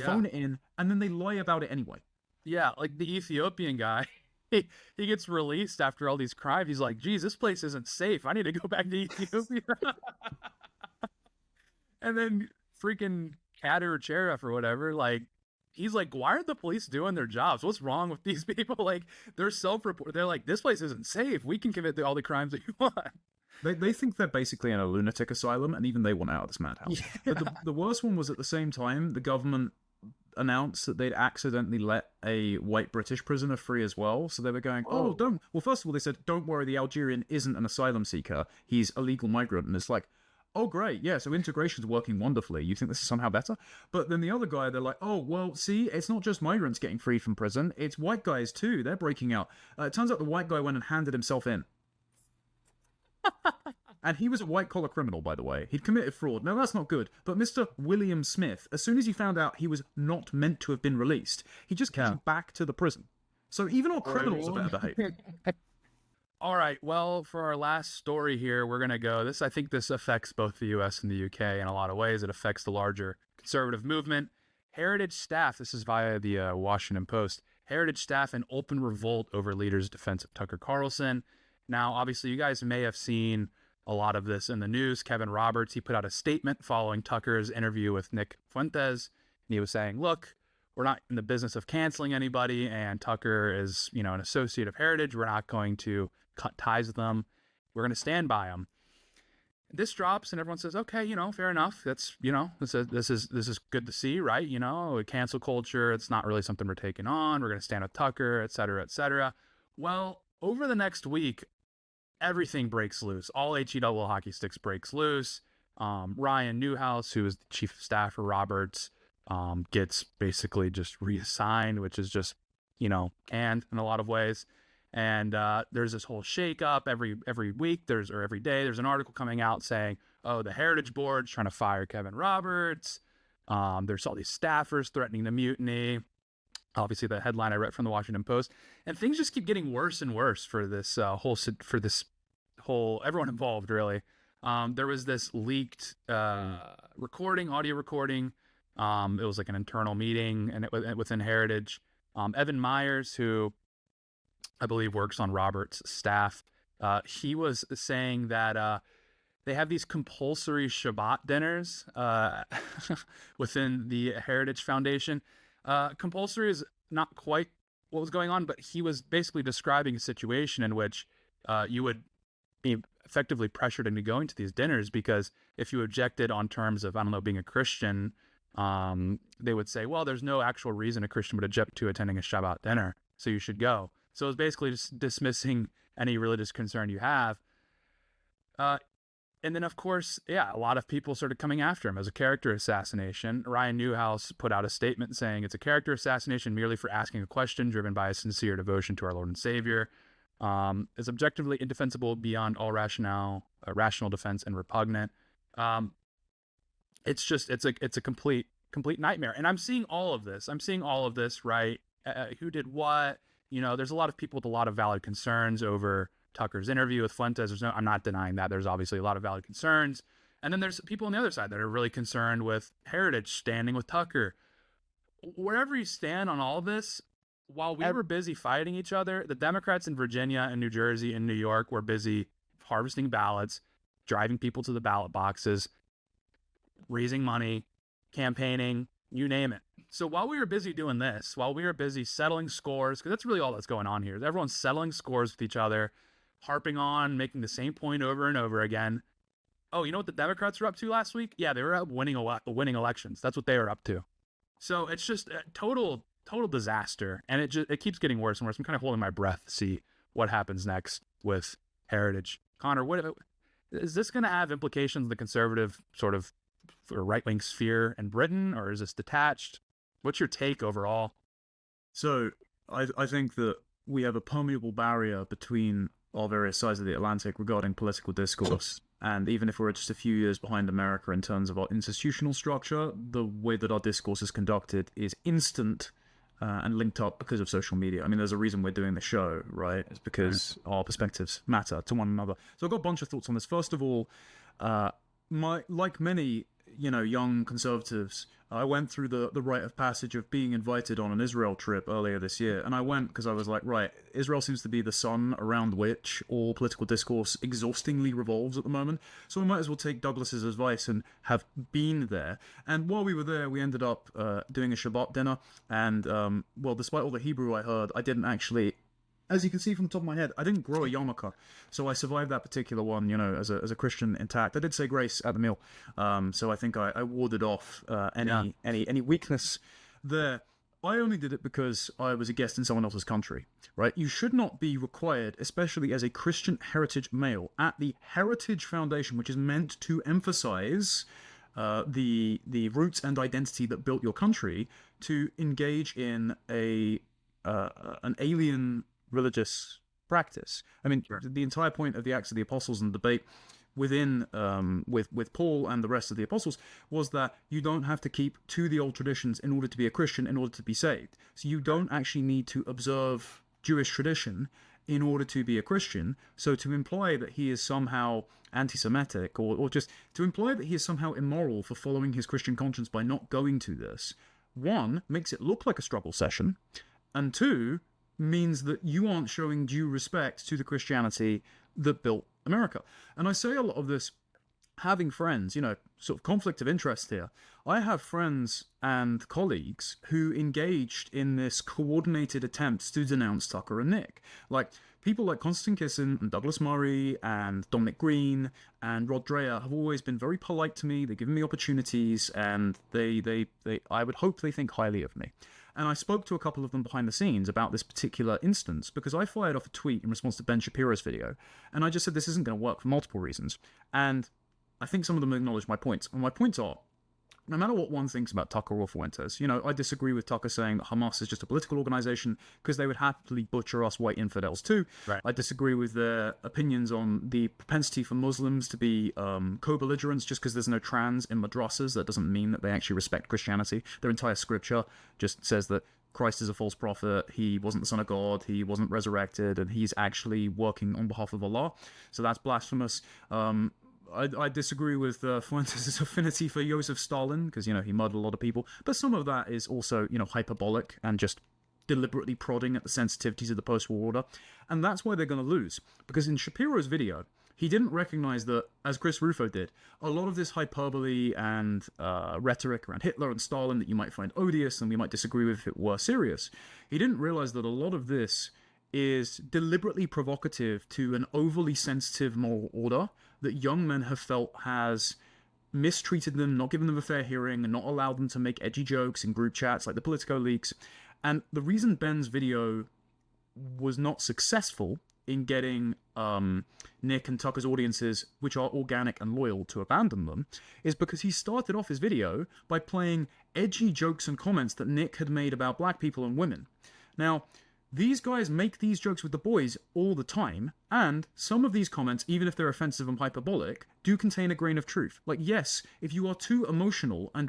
phone it in, and then they lie about it anyway. Yeah, like the Ethiopian guy. He gets released after all these crimes. He's like, geez, this place isn't safe. I need to go back to Ethiopia. And then freaking Kader Cherif or whatever, like, he's like, why aren't the police doing their jobs? What's wrong with these people? Like, they're self-report. They're like, this place isn't safe. We can commit all the crimes that you want. They think they're basically in a lunatic asylum, and even they want out of this madhouse. Yeah. But the worst one was at the same time, the government announced that they'd accidentally let a white British prisoner free as well. So they were going, don't. Well, first of all, they said, don't worry, the Algerian isn't an asylum seeker. He's a legal migrant. And it's like, oh, great, yeah, so integration's working wonderfully. You think this is somehow better? But then the other guy, they're like, oh, well, see, it's not just migrants getting freed from prison. It's white guys, too. They're breaking out. It turns out the white guy went and handed himself in. And he was a white-collar criminal, by the way. He'd committed fraud. Now, that's not good. But Mr. William Smith, as soon as he found out he was not meant to have been released, he just came back to the prison. So even our criminals are better behaved. All right, well, for our last story here, we're going to go. I think this affects both the U.S. and the U.K. in a lot of ways. It affects the larger conservative movement. Heritage staff, this is via the Washington Post, Heritage staff in open revolt over leaders' defense of Tucker Carlson. Now, obviously, you guys may have seen a lot of this in the news. Kevin Roberts, he put out a statement following Tucker's interview with Nick Fuentes, and he was saying, look, we're not in the business of canceling anybody, and Tucker is, you know, an associate of Heritage. We're not going to cut ties with them. We're going to stand by them. This drops, and everyone says, okay, you know, fair enough. That's, you know, this is good to see, right? You know, cancel culture, it's not really something we're taking on. We're going to stand with Tucker, et cetera, et cetera. Well, over the next week, everything breaks loose. All HE double hockey sticks breaks loose. Ryan Newhouse, who is the chief of staff for Roberts, gets basically just reassigned, which is just, you know, and in a lot of ways. And there's this whole shakeup every week. Or every day. There's an article coming out saying, "Oh, the Heritage Board's trying to fire Kevin Roberts." There's all these staffers threatening to mutiny. Obviously, the headline I read from the Washington Post, and things just keep getting worse and worse for this whole everyone involved. Really, there was this leaked audio recording. It was like an internal meeting, and within Heritage, Evan Myers, who I believe works on Robert's staff, he was saying that they have these compulsory Shabbat dinners within the Heritage Foundation. Compulsory is not quite what was going on, but he was basically describing a situation in which you would be effectively pressured into going to these dinners, because if you objected on terms of, I don't know, being a Christian, they would say, well, there's no actual reason a Christian would object to attending a Shabbat dinner, so you should go. So it's basically just dismissing any religious concern you have. And then, of course, yeah, a lot of people started coming after him as a character assassination. Ryan Newhouse put out a statement saying it's a character assassination merely for asking a question driven by a sincere devotion to our Lord and Savior. It's objectively indefensible beyond all rational defense and repugnant. It's a complete nightmare. And I'm seeing all of this, right? Who did what? You know, there's a lot of people with a lot of valid concerns over Tucker's interview with Fuentes. I'm not denying that. There's obviously a lot of valid concerns. And then there's people on the other side that are really concerned with Heritage standing with Tucker. Wherever you stand on all of this, while we were busy fighting each other, the Democrats in Virginia and New Jersey and New York were busy harvesting ballots, driving people to the ballot boxes, raising money, campaigning, you name it. So while we were busy doing this, while we were busy settling scores, because that's really all that's going on here, everyone's settling scores with each other, harping on, making the same point over and over again. Oh, you know what the Democrats were up to last week? Yeah, they were up winning elections. That's what they were up to. So it's just a total disaster, and it keeps getting worse and worse. I'm kind of holding my breath to see what happens next with Heritage. Connor, what is this going to have implications in the conservative sort of right-wing sphere in Britain, or is this detached? What's your take overall? So I think that we have a permeable barrier between our various sides of the Atlantic regarding political discourse. And even if we're just a few years behind America in terms of our institutional structure, the way that our discourse is conducted is instant and linked up because of social media. I mean, there's a reason we're doing the show, right? It's because our perspectives matter to one another. So I've got a bunch of thoughts on this. First of all, like many, young conservatives, I went through the rite of passage of being invited on an Israel trip earlier this year. And I went because I was like, right, Israel seems to be the sun around which all political discourse exhaustingly revolves at the moment. So we might as well take Douglas's advice and have been there. And while we were there, we ended up doing a Shabbat dinner. And, well, despite all the Hebrew I heard, I didn't actually... As you can see from the top of my head, I didn't grow a yarmulke, so I survived that particular one, as a Christian intact. I did say grace at the meal, so I think I warded off any weakness there. I only did it because I was a guest in someone else's country, right? You should not be required, especially as a Christian heritage male, at the Heritage Foundation, which is meant to emphasize the roots and identity that built your country, to engage in an alien religious practice. I mean, sure. The entire point of the Acts of the Apostles and the debate within with Paul and the rest of the apostles was that you don't have to keep to the old traditions in order to be a Christian, in order to be saved. So you don't actually need to observe Jewish tradition in order to be a Christian. So to imply that he is somehow anti-Semitic, or just to imply that he is somehow immoral for following his Christian conscience by not going to this, one, makes it look like a struggle session, and two, means that you aren't showing due respect to the Christianity that built America. And I say a lot of this having friends, sort of conflict of interest here. I have friends and colleagues who engaged in this coordinated attempt to denounce Tucker and Nick. Like, people like Konstantin Kisin and Douglas Murray and Dominic Green and Rod Dreher have always been very polite to me. They've given me opportunities, and I would hope they think highly of me. And I spoke to a couple of them behind the scenes about this particular instance because I fired off a tweet in response to Ben Shapiro's video, and I just said this isn't going to work for multiple reasons. And I think some of them acknowledged my points. And my points are, no matter what one thinks about Tucker or Fuentes, I disagree with Tucker saying that Hamas is just a political organization because they would happily butcher us white infidels too. Right. I disagree with their opinions on the propensity for Muslims to be co-belligerents just because there's no trans in madrasas. That doesn't mean that they actually respect Christianity. Their entire scripture just says that Christ is a false prophet, he wasn't the son of God, he wasn't resurrected, and he's actually working on behalf of Allah. So that's blasphemous. I disagree with Fuentes' affinity for Joseph Stalin because, he murdered a lot of people. But some of that is also, hyperbolic and just deliberately prodding at the sensitivities of the post-war order. And that's why they're going to lose. Because in Shapiro's video, he didn't recognize that, as Chris Rufo did, a lot of this hyperbole and rhetoric around Hitler and Stalin that you might find odious and we might disagree with if it were serious. He didn't realize that a lot of this is deliberately provocative to an overly sensitive moral order that young men have felt has mistreated them, not given them a fair hearing, and not allowed them to make edgy jokes in group chats like the Politico leaks. And the reason Ben's video was not successful in getting Nick and Tucker's audiences, which are organic and loyal, to abandon them, is because he started off his video by playing edgy jokes and comments that Nick had made about black people and women. Now, these guys make these jokes with the boys all the time, and some of these comments, even if they're offensive and hyperbolic, do contain a grain of truth. Like, yes, if you are too emotional and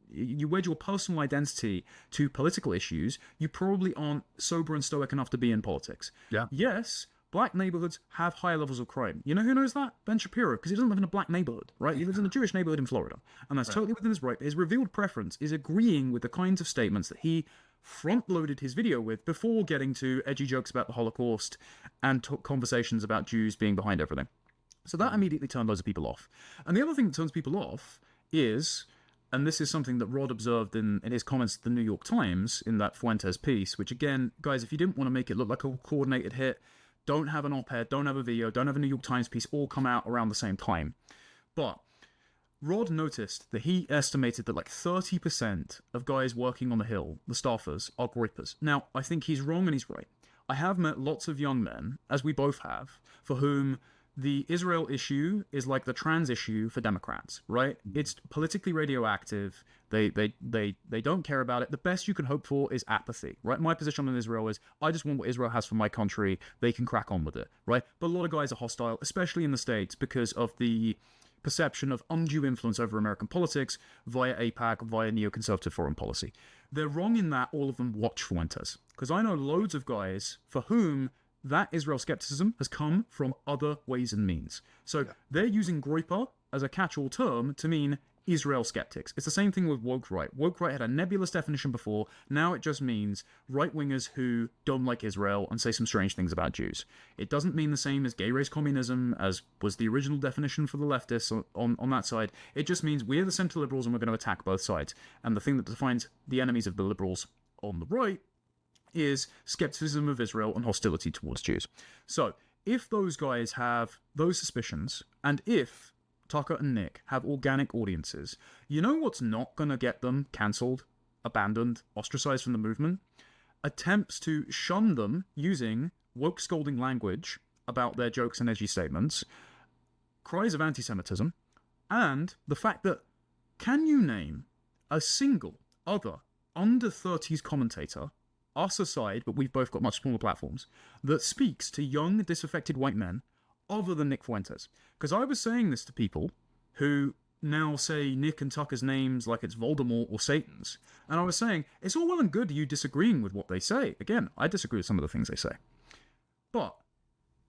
you wed your personal identity to political issues, you probably aren't sober and stoic enough to be in politics. Yeah. Yes, black neighborhoods have higher levels of crime. You know who knows that? Ben Shapiro, because he doesn't live in a black neighborhood, right? He lives in a Jewish neighborhood in Florida, and that's totally within his right. His revealed preference is agreeing with the kinds of statements that he front-loaded his video with before getting to edgy jokes about the Holocaust and conversations about Jews being behind everything. So that immediately turned loads of people off. And the other thing that turns people off is, and this is something that Rod observed in his comments to the New York Times in that Fuentes piece, which again, guys, if you didn't want to make it look like a coordinated hit, don't have an op-ed, don't have a video, don't have a New York Times piece all come out around the same time. But Rod noticed that he estimated that like 30% of guys working on the Hill, the staffers, are groypers. Now, I think he's wrong and he's right. I have met lots of young men, as we both have, for whom the Israel issue is like the trans issue for Democrats, right? It's politically radioactive. They don't care about it. The best you can hope for is apathy, right? My position on Israel is I just want what Israel has for my country. They can crack on with it, right? But a lot of guys are hostile, especially in the States, because of the perception of undue influence over American politics via AIPAC, via neoconservative foreign policy. They're wrong in that all of them watch Fuentes. Because I know loads of guys for whom that Israel skepticism has come from other ways and means. So they're using groyper as a catch-all term to mean Israel skeptics. It's the same thing with woke right. Woke right had a nebulous definition before. Now it just means right-wingers who don't like Israel and say some strange things about Jews. It doesn't mean the same as gay race communism, as was the original definition for the leftists on that side. It just means we're the centre liberals and we're going to attack both sides. And the thing that defines the enemies of the liberals on the right is skepticism of Israel and hostility towards Jews. So if those guys have those suspicions, and if Tucker and Nick have organic audiences, you know what's not going to get them cancelled, abandoned, ostracized from the movement? Attempts to shun them using woke scolding language about their jokes and edgy statements, cries of anti-Semitism, and the fact that, can you name a single other under-30s commentator, us aside, but we've both got much smaller platforms, that speaks to young, disaffected white men other than Nick Fuentes? Because I was saying this to people who now say Nick and Tucker's names like it's Voldemort or Satan's. And I was saying, it's all well and good you disagreeing with what they say. Again, I disagree with some of the things they say. But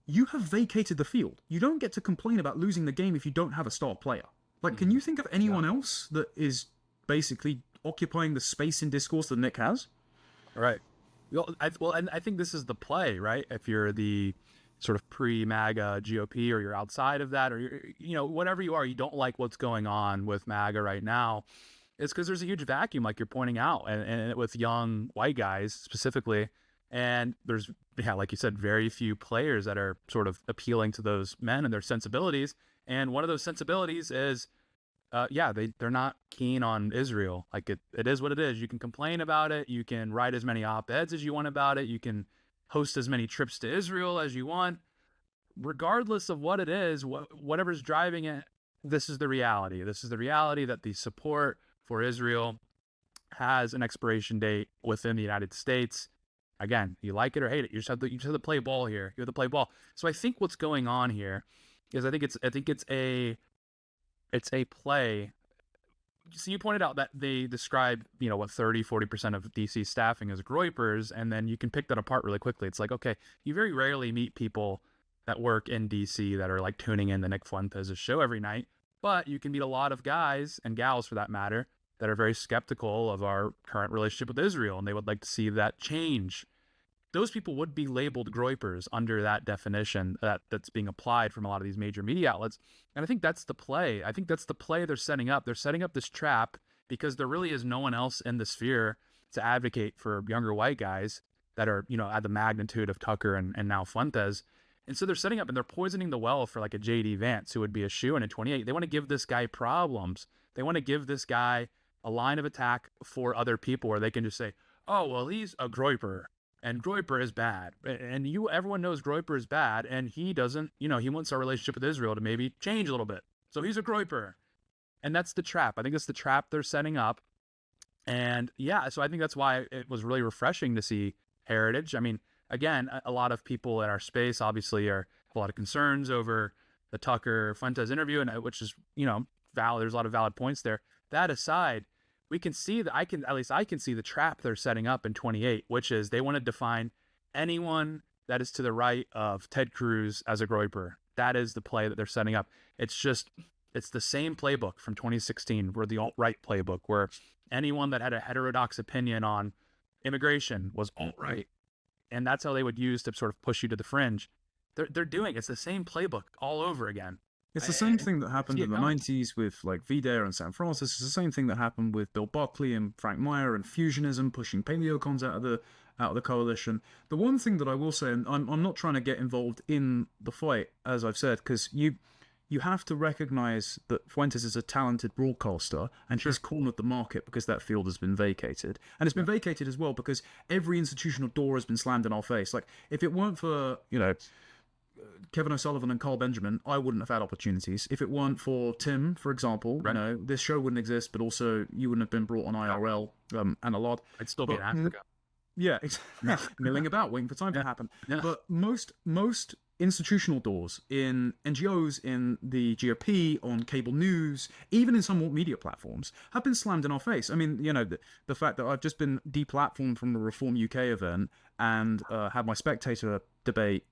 you have vacated the field. You don't get to complain about losing the game if you don't have a star player. Like, can you think of anyone else that is basically occupying the space in discourse that Nick has? Right. Well, I think this is the play, right? If you're the sort of pre-MAGA GOP, or you're outside of that, or you're, whatever you are, you don't like what's going on with MAGA right now, it's because there's a huge vacuum, like you're pointing out, and with young white guys specifically. And there's, like you said, very few players that are sort of appealing to those men and their sensibilities. And one of those sensibilities is, they're not keen on Israel. Like it is what it is. You can complain about it. You can write as many op-eds as you want about it. You can host as many trips to Israel as you want. Regardless of what it is, whatever's driving it, this is the reality. This is the reality that the support for Israel has an expiration date within the United States. Again, you like it or hate it, you just have to play ball here. You have to play ball. So I think what's going on here is I think it's a play. So you pointed out that they describe, 30-40% of DC staffing as groypers, and then you can pick that apart really quickly. It's like, okay, you very rarely meet people that work in DC that are like tuning in the Nick Fuentes' show every night, but you can meet a lot of guys and gals, for that matter, that are very skeptical of our current relationship with Israel, and they would like to see that change. Those people would be labeled groypers under that definition that's being applied from a lot of these major media outlets. And I think that's the play. I think that's the play they're setting up. They're setting up this trap because there really is no one else in the sphere to advocate for younger white guys that are, at the magnitude of Tucker and now Fuentes. And so they're setting up and they're poisoning the well for like a J.D. Vance, who would be a shoo-in at 28. They want to give this guy problems. They want to give this guy a line of attack for other people where they can just say, oh, well, he's a groyper. And groyper is bad, and everyone knows groyper is bad, and he doesn't, he wants our relationship with Israel to maybe change a little bit. So he's a groyper. And that's the trap. I think that's the trap they're setting up. And so I think that's why it was really refreshing to see Heritage. I mean, again, a lot of people in our space obviously have a lot of concerns over the Tucker Fuentes interview, and which is, valid. There's a lot of valid points there. That aside, we can see that I can see the trap they're setting up in 28, which is they want to define anyone that is to the right of Ted Cruz as a groyper. That is the play that they're setting up. It's the same playbook from 2016, where the alt-right playbook, where anyone that had a heterodox opinion on immigration was alt-right. And that's how they would use to sort of push you to the fringe. They're doing it's the same playbook all over again. It's the same thing that happened in the 90s with like Vidar and Sam Francis. It's the same thing that happened with Bill Buckley and Frank Meyer and fusionism, pushing paleocons out of the coalition. The one thing that I will say, and I'm not trying to get involved in the fight, as I've said, because you have to recognize that Fuentes is a talented broadcaster, and he's cornered the market because that field has been vacated. And it's been vacated as well because every institutional door has been slammed in our face. Like, if it weren't for, Kevin O'Sullivan and Carl Benjamin, I wouldn't have had opportunities. If it weren't for Tim, for example, this show wouldn't exist, but also you wouldn't have been brought on IRL and a lot. I'd still be in Africa. Yeah, milling about, waiting for time to happen. Yeah. But most institutional doors in NGOs, in the GOP, on cable news, even in some media platforms, have been slammed in our face. I mean, the fact that I've just been deplatformed from the Reform UK event and had my Spectator debate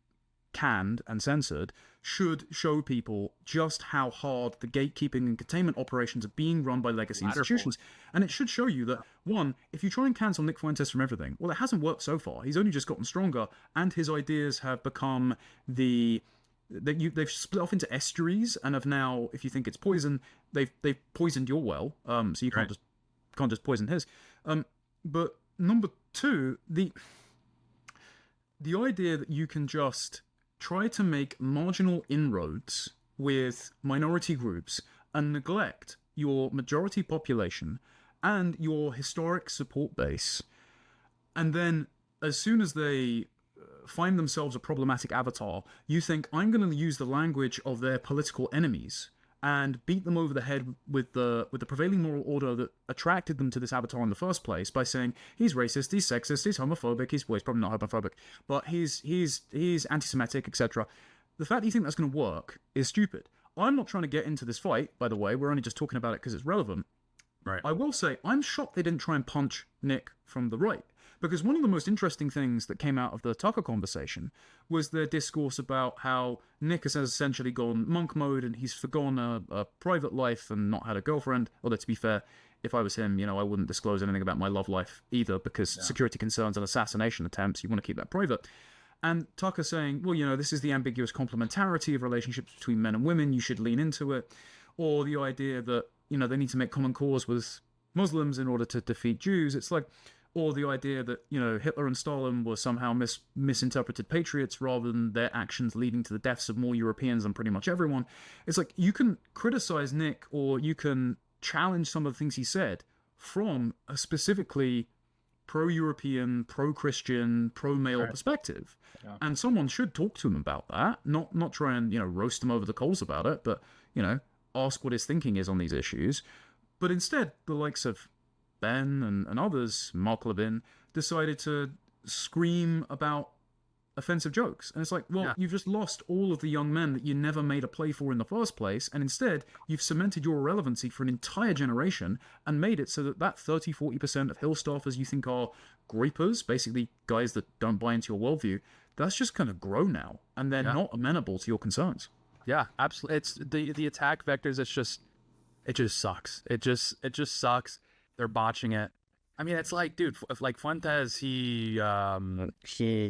canned and censored should show people just how hard the gatekeeping and containment operations are being run by legacy institutions. And it should show you that, one, if you try and cancel Nick Fuentes from everything, well, it hasn't worked so far. He's only just gotten stronger, and his ideas have become they've split off into estuaries, and have now, if you think it's poison, they've poisoned your well, so you can't just poison his. But number two, the idea that you can just try to make marginal inroads with minority groups and neglect your majority population and your historic support base, and then as soon as they find themselves a problematic avatar, you think, I'm going to use the language of their political enemies and beat them over the head with the prevailing moral order that attracted them to this avatar in the first place by saying he's racist, he's sexist, he's homophobic, he's probably not homophobic, but he's anti-Semitic, etc. The fact that you think that's going to work is stupid. I'm not trying to get into this fight, by the way. We're only just talking about it because it's relevant. Right. I will say I'm shocked they didn't try and punch Nick from the right. Because one of the most interesting things that came out of the Tucker conversation was their discourse about how Nick has essentially gone monk mode and he's forgone a private life and not had a girlfriend. Although, to be fair, if I was him, I wouldn't disclose anything about my love life either, because security concerns and assassination attempts, you want to keep that private. And Tucker saying, well, this is the ambiguous complementarity of relationships between men and women. You should lean into it. Or the idea that, they need to make common cause with Muslims in order to defeat Jews. It's like, or the idea that, Hitler and Stalin were somehow misinterpreted patriots rather than their actions leading to the deaths of more Europeans than pretty much everyone. It's like, you can criticize Nick or you can challenge some of the things he said from a specifically pro-European, pro-Christian, pro-male perspective. Yeah. And someone should talk to him about that, not try and, roast him over the coals about it, but, ask what his thinking is on these issues. But instead, the likes of Ben and others, Mark Levin, decided to scream about offensive jokes. And it's like, well, you've just lost all of the young men that you never made a play for in the first place, and instead, you've cemented your irrelevancy for an entire generation and made it so that 30-40% of Hill staffers you think are groypers, basically guys that don't buy into your worldview, that's just going to grow now, and they're not amenable to your concerns. Yeah, absolutely. It's the attack vectors. It just sucks. It just sucks. They're botching it. I mean, it's like, dude, like Fuentes, he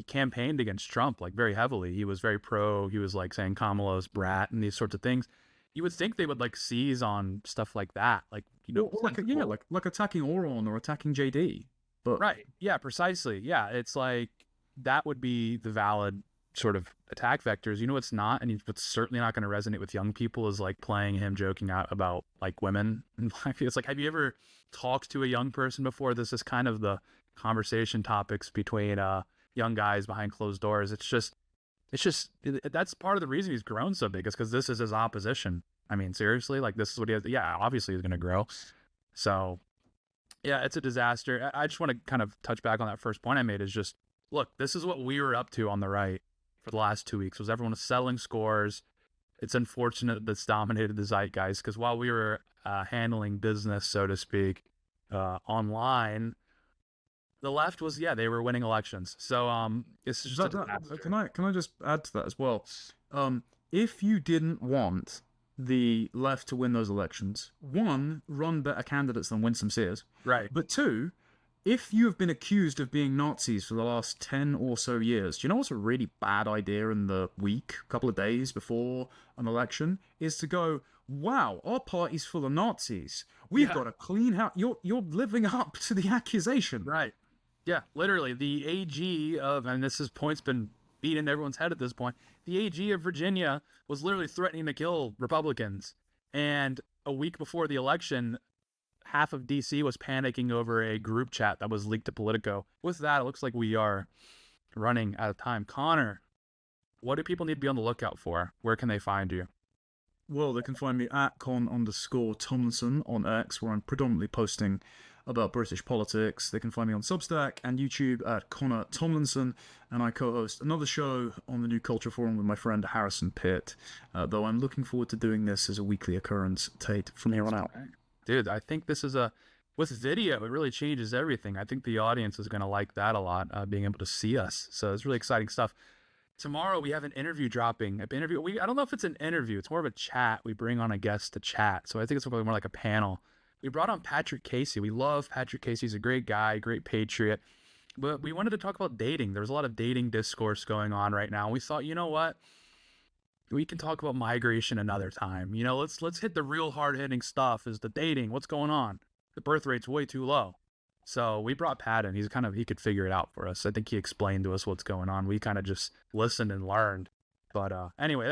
campaigned against Trump like very heavily. He was very pro. He was like saying Kamala's brat and these sorts of things. You would think they would like seize on stuff like that, like like attacking Oron or attacking JD. But right, yeah, precisely, yeah. It's like that would be the valid sort of attack vectors. It's not, and it's certainly not going to resonate with young people, is like playing him joking out about like women. And it's like, have you ever talked to a young person before? This is kind of the conversation topics between young guys behind closed doors. It's just that's part of the reason he's grown so big, is because this is his opposition. I mean, seriously, like this is what he has. Yeah, obviously he's going to grow. So yeah, it's a disaster. I just want to kind of touch back on that first point I made, is just, look, this is what we were up to on the right for the last 2 weeks, was everyone was settling scores. It's unfortunate that's dominated the zeitgeist, because while we were handling business, so to speak, online, the left was, they were winning elections. So it's just can I just add to that as well? If you didn't want the left to win those elections, one, run better candidates than Winsome Sears, right? But two, if you have been accused of being Nazis for the last 10 or so years, do you know what's a really bad idea in the week, a couple of days before an election, is to go, wow, our party's full of Nazis. We've got a clean house. You're living up to the accusation. Right. Yeah, literally. The AG of, and point's been beat into everyone's head at this point, the AG of Virginia was literally threatening to kill Republicans. And a week before the election, half of DC was panicking over a group chat that was leaked to Politico. With that, it looks like we are running out of time. Connor, what do people need to be on the lookout for? Where can they find you? Well, they can find me at @con_Tomlinson on X, where I'm predominantly posting about British politics. They can find me on Substack and YouTube at Connor Tomlinson, and I co-host another show on the New Culture Forum with my friend Harrison Pitt, though I'm looking forward to doing this as a weekly occurrence, Tate, from here on out. Dude, I think this is with video, it really changes everything. I think the audience is going to like that a lot, being able to see us. So it's really exciting stuff. Tomorrow we have an interview dropping. I don't know if it's an interview. It's more of a chat. We bring on a guest to chat. So I think it's probably more like a panel. We brought on Patrick Casey. We love Patrick Casey. He's a great guy, great patriot. But we wanted to talk about dating. There's a lot of dating discourse going on right now. We thought, you know what? We can talk about migration another time. Let's hit the real hard-hitting stuff, is the dating. What's going on? The birth rate's way too low. So we brought Pat in. He could figure it out for us. I think he explained to us what's going on. We kind of just listened and learned. But anyway,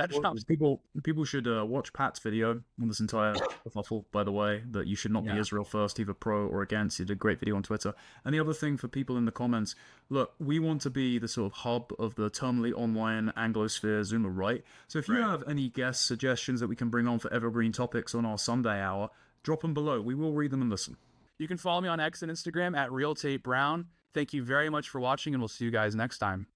people should watch Pat's video on this entire kerfuffle, by the way, that you should not be Israel first, either pro or against. He did a great video on Twitter. And the other thing for people in the comments, look, we want to be the sort of hub of the terminally online Anglosphere Zoomer right. So if you have any guest suggestions that we can bring on for evergreen topics on our Sunday hour, drop them below. We will read them and listen. You can follow me on X and Instagram at Tate Brown. Thank you very much for watching, and we'll see you guys next time.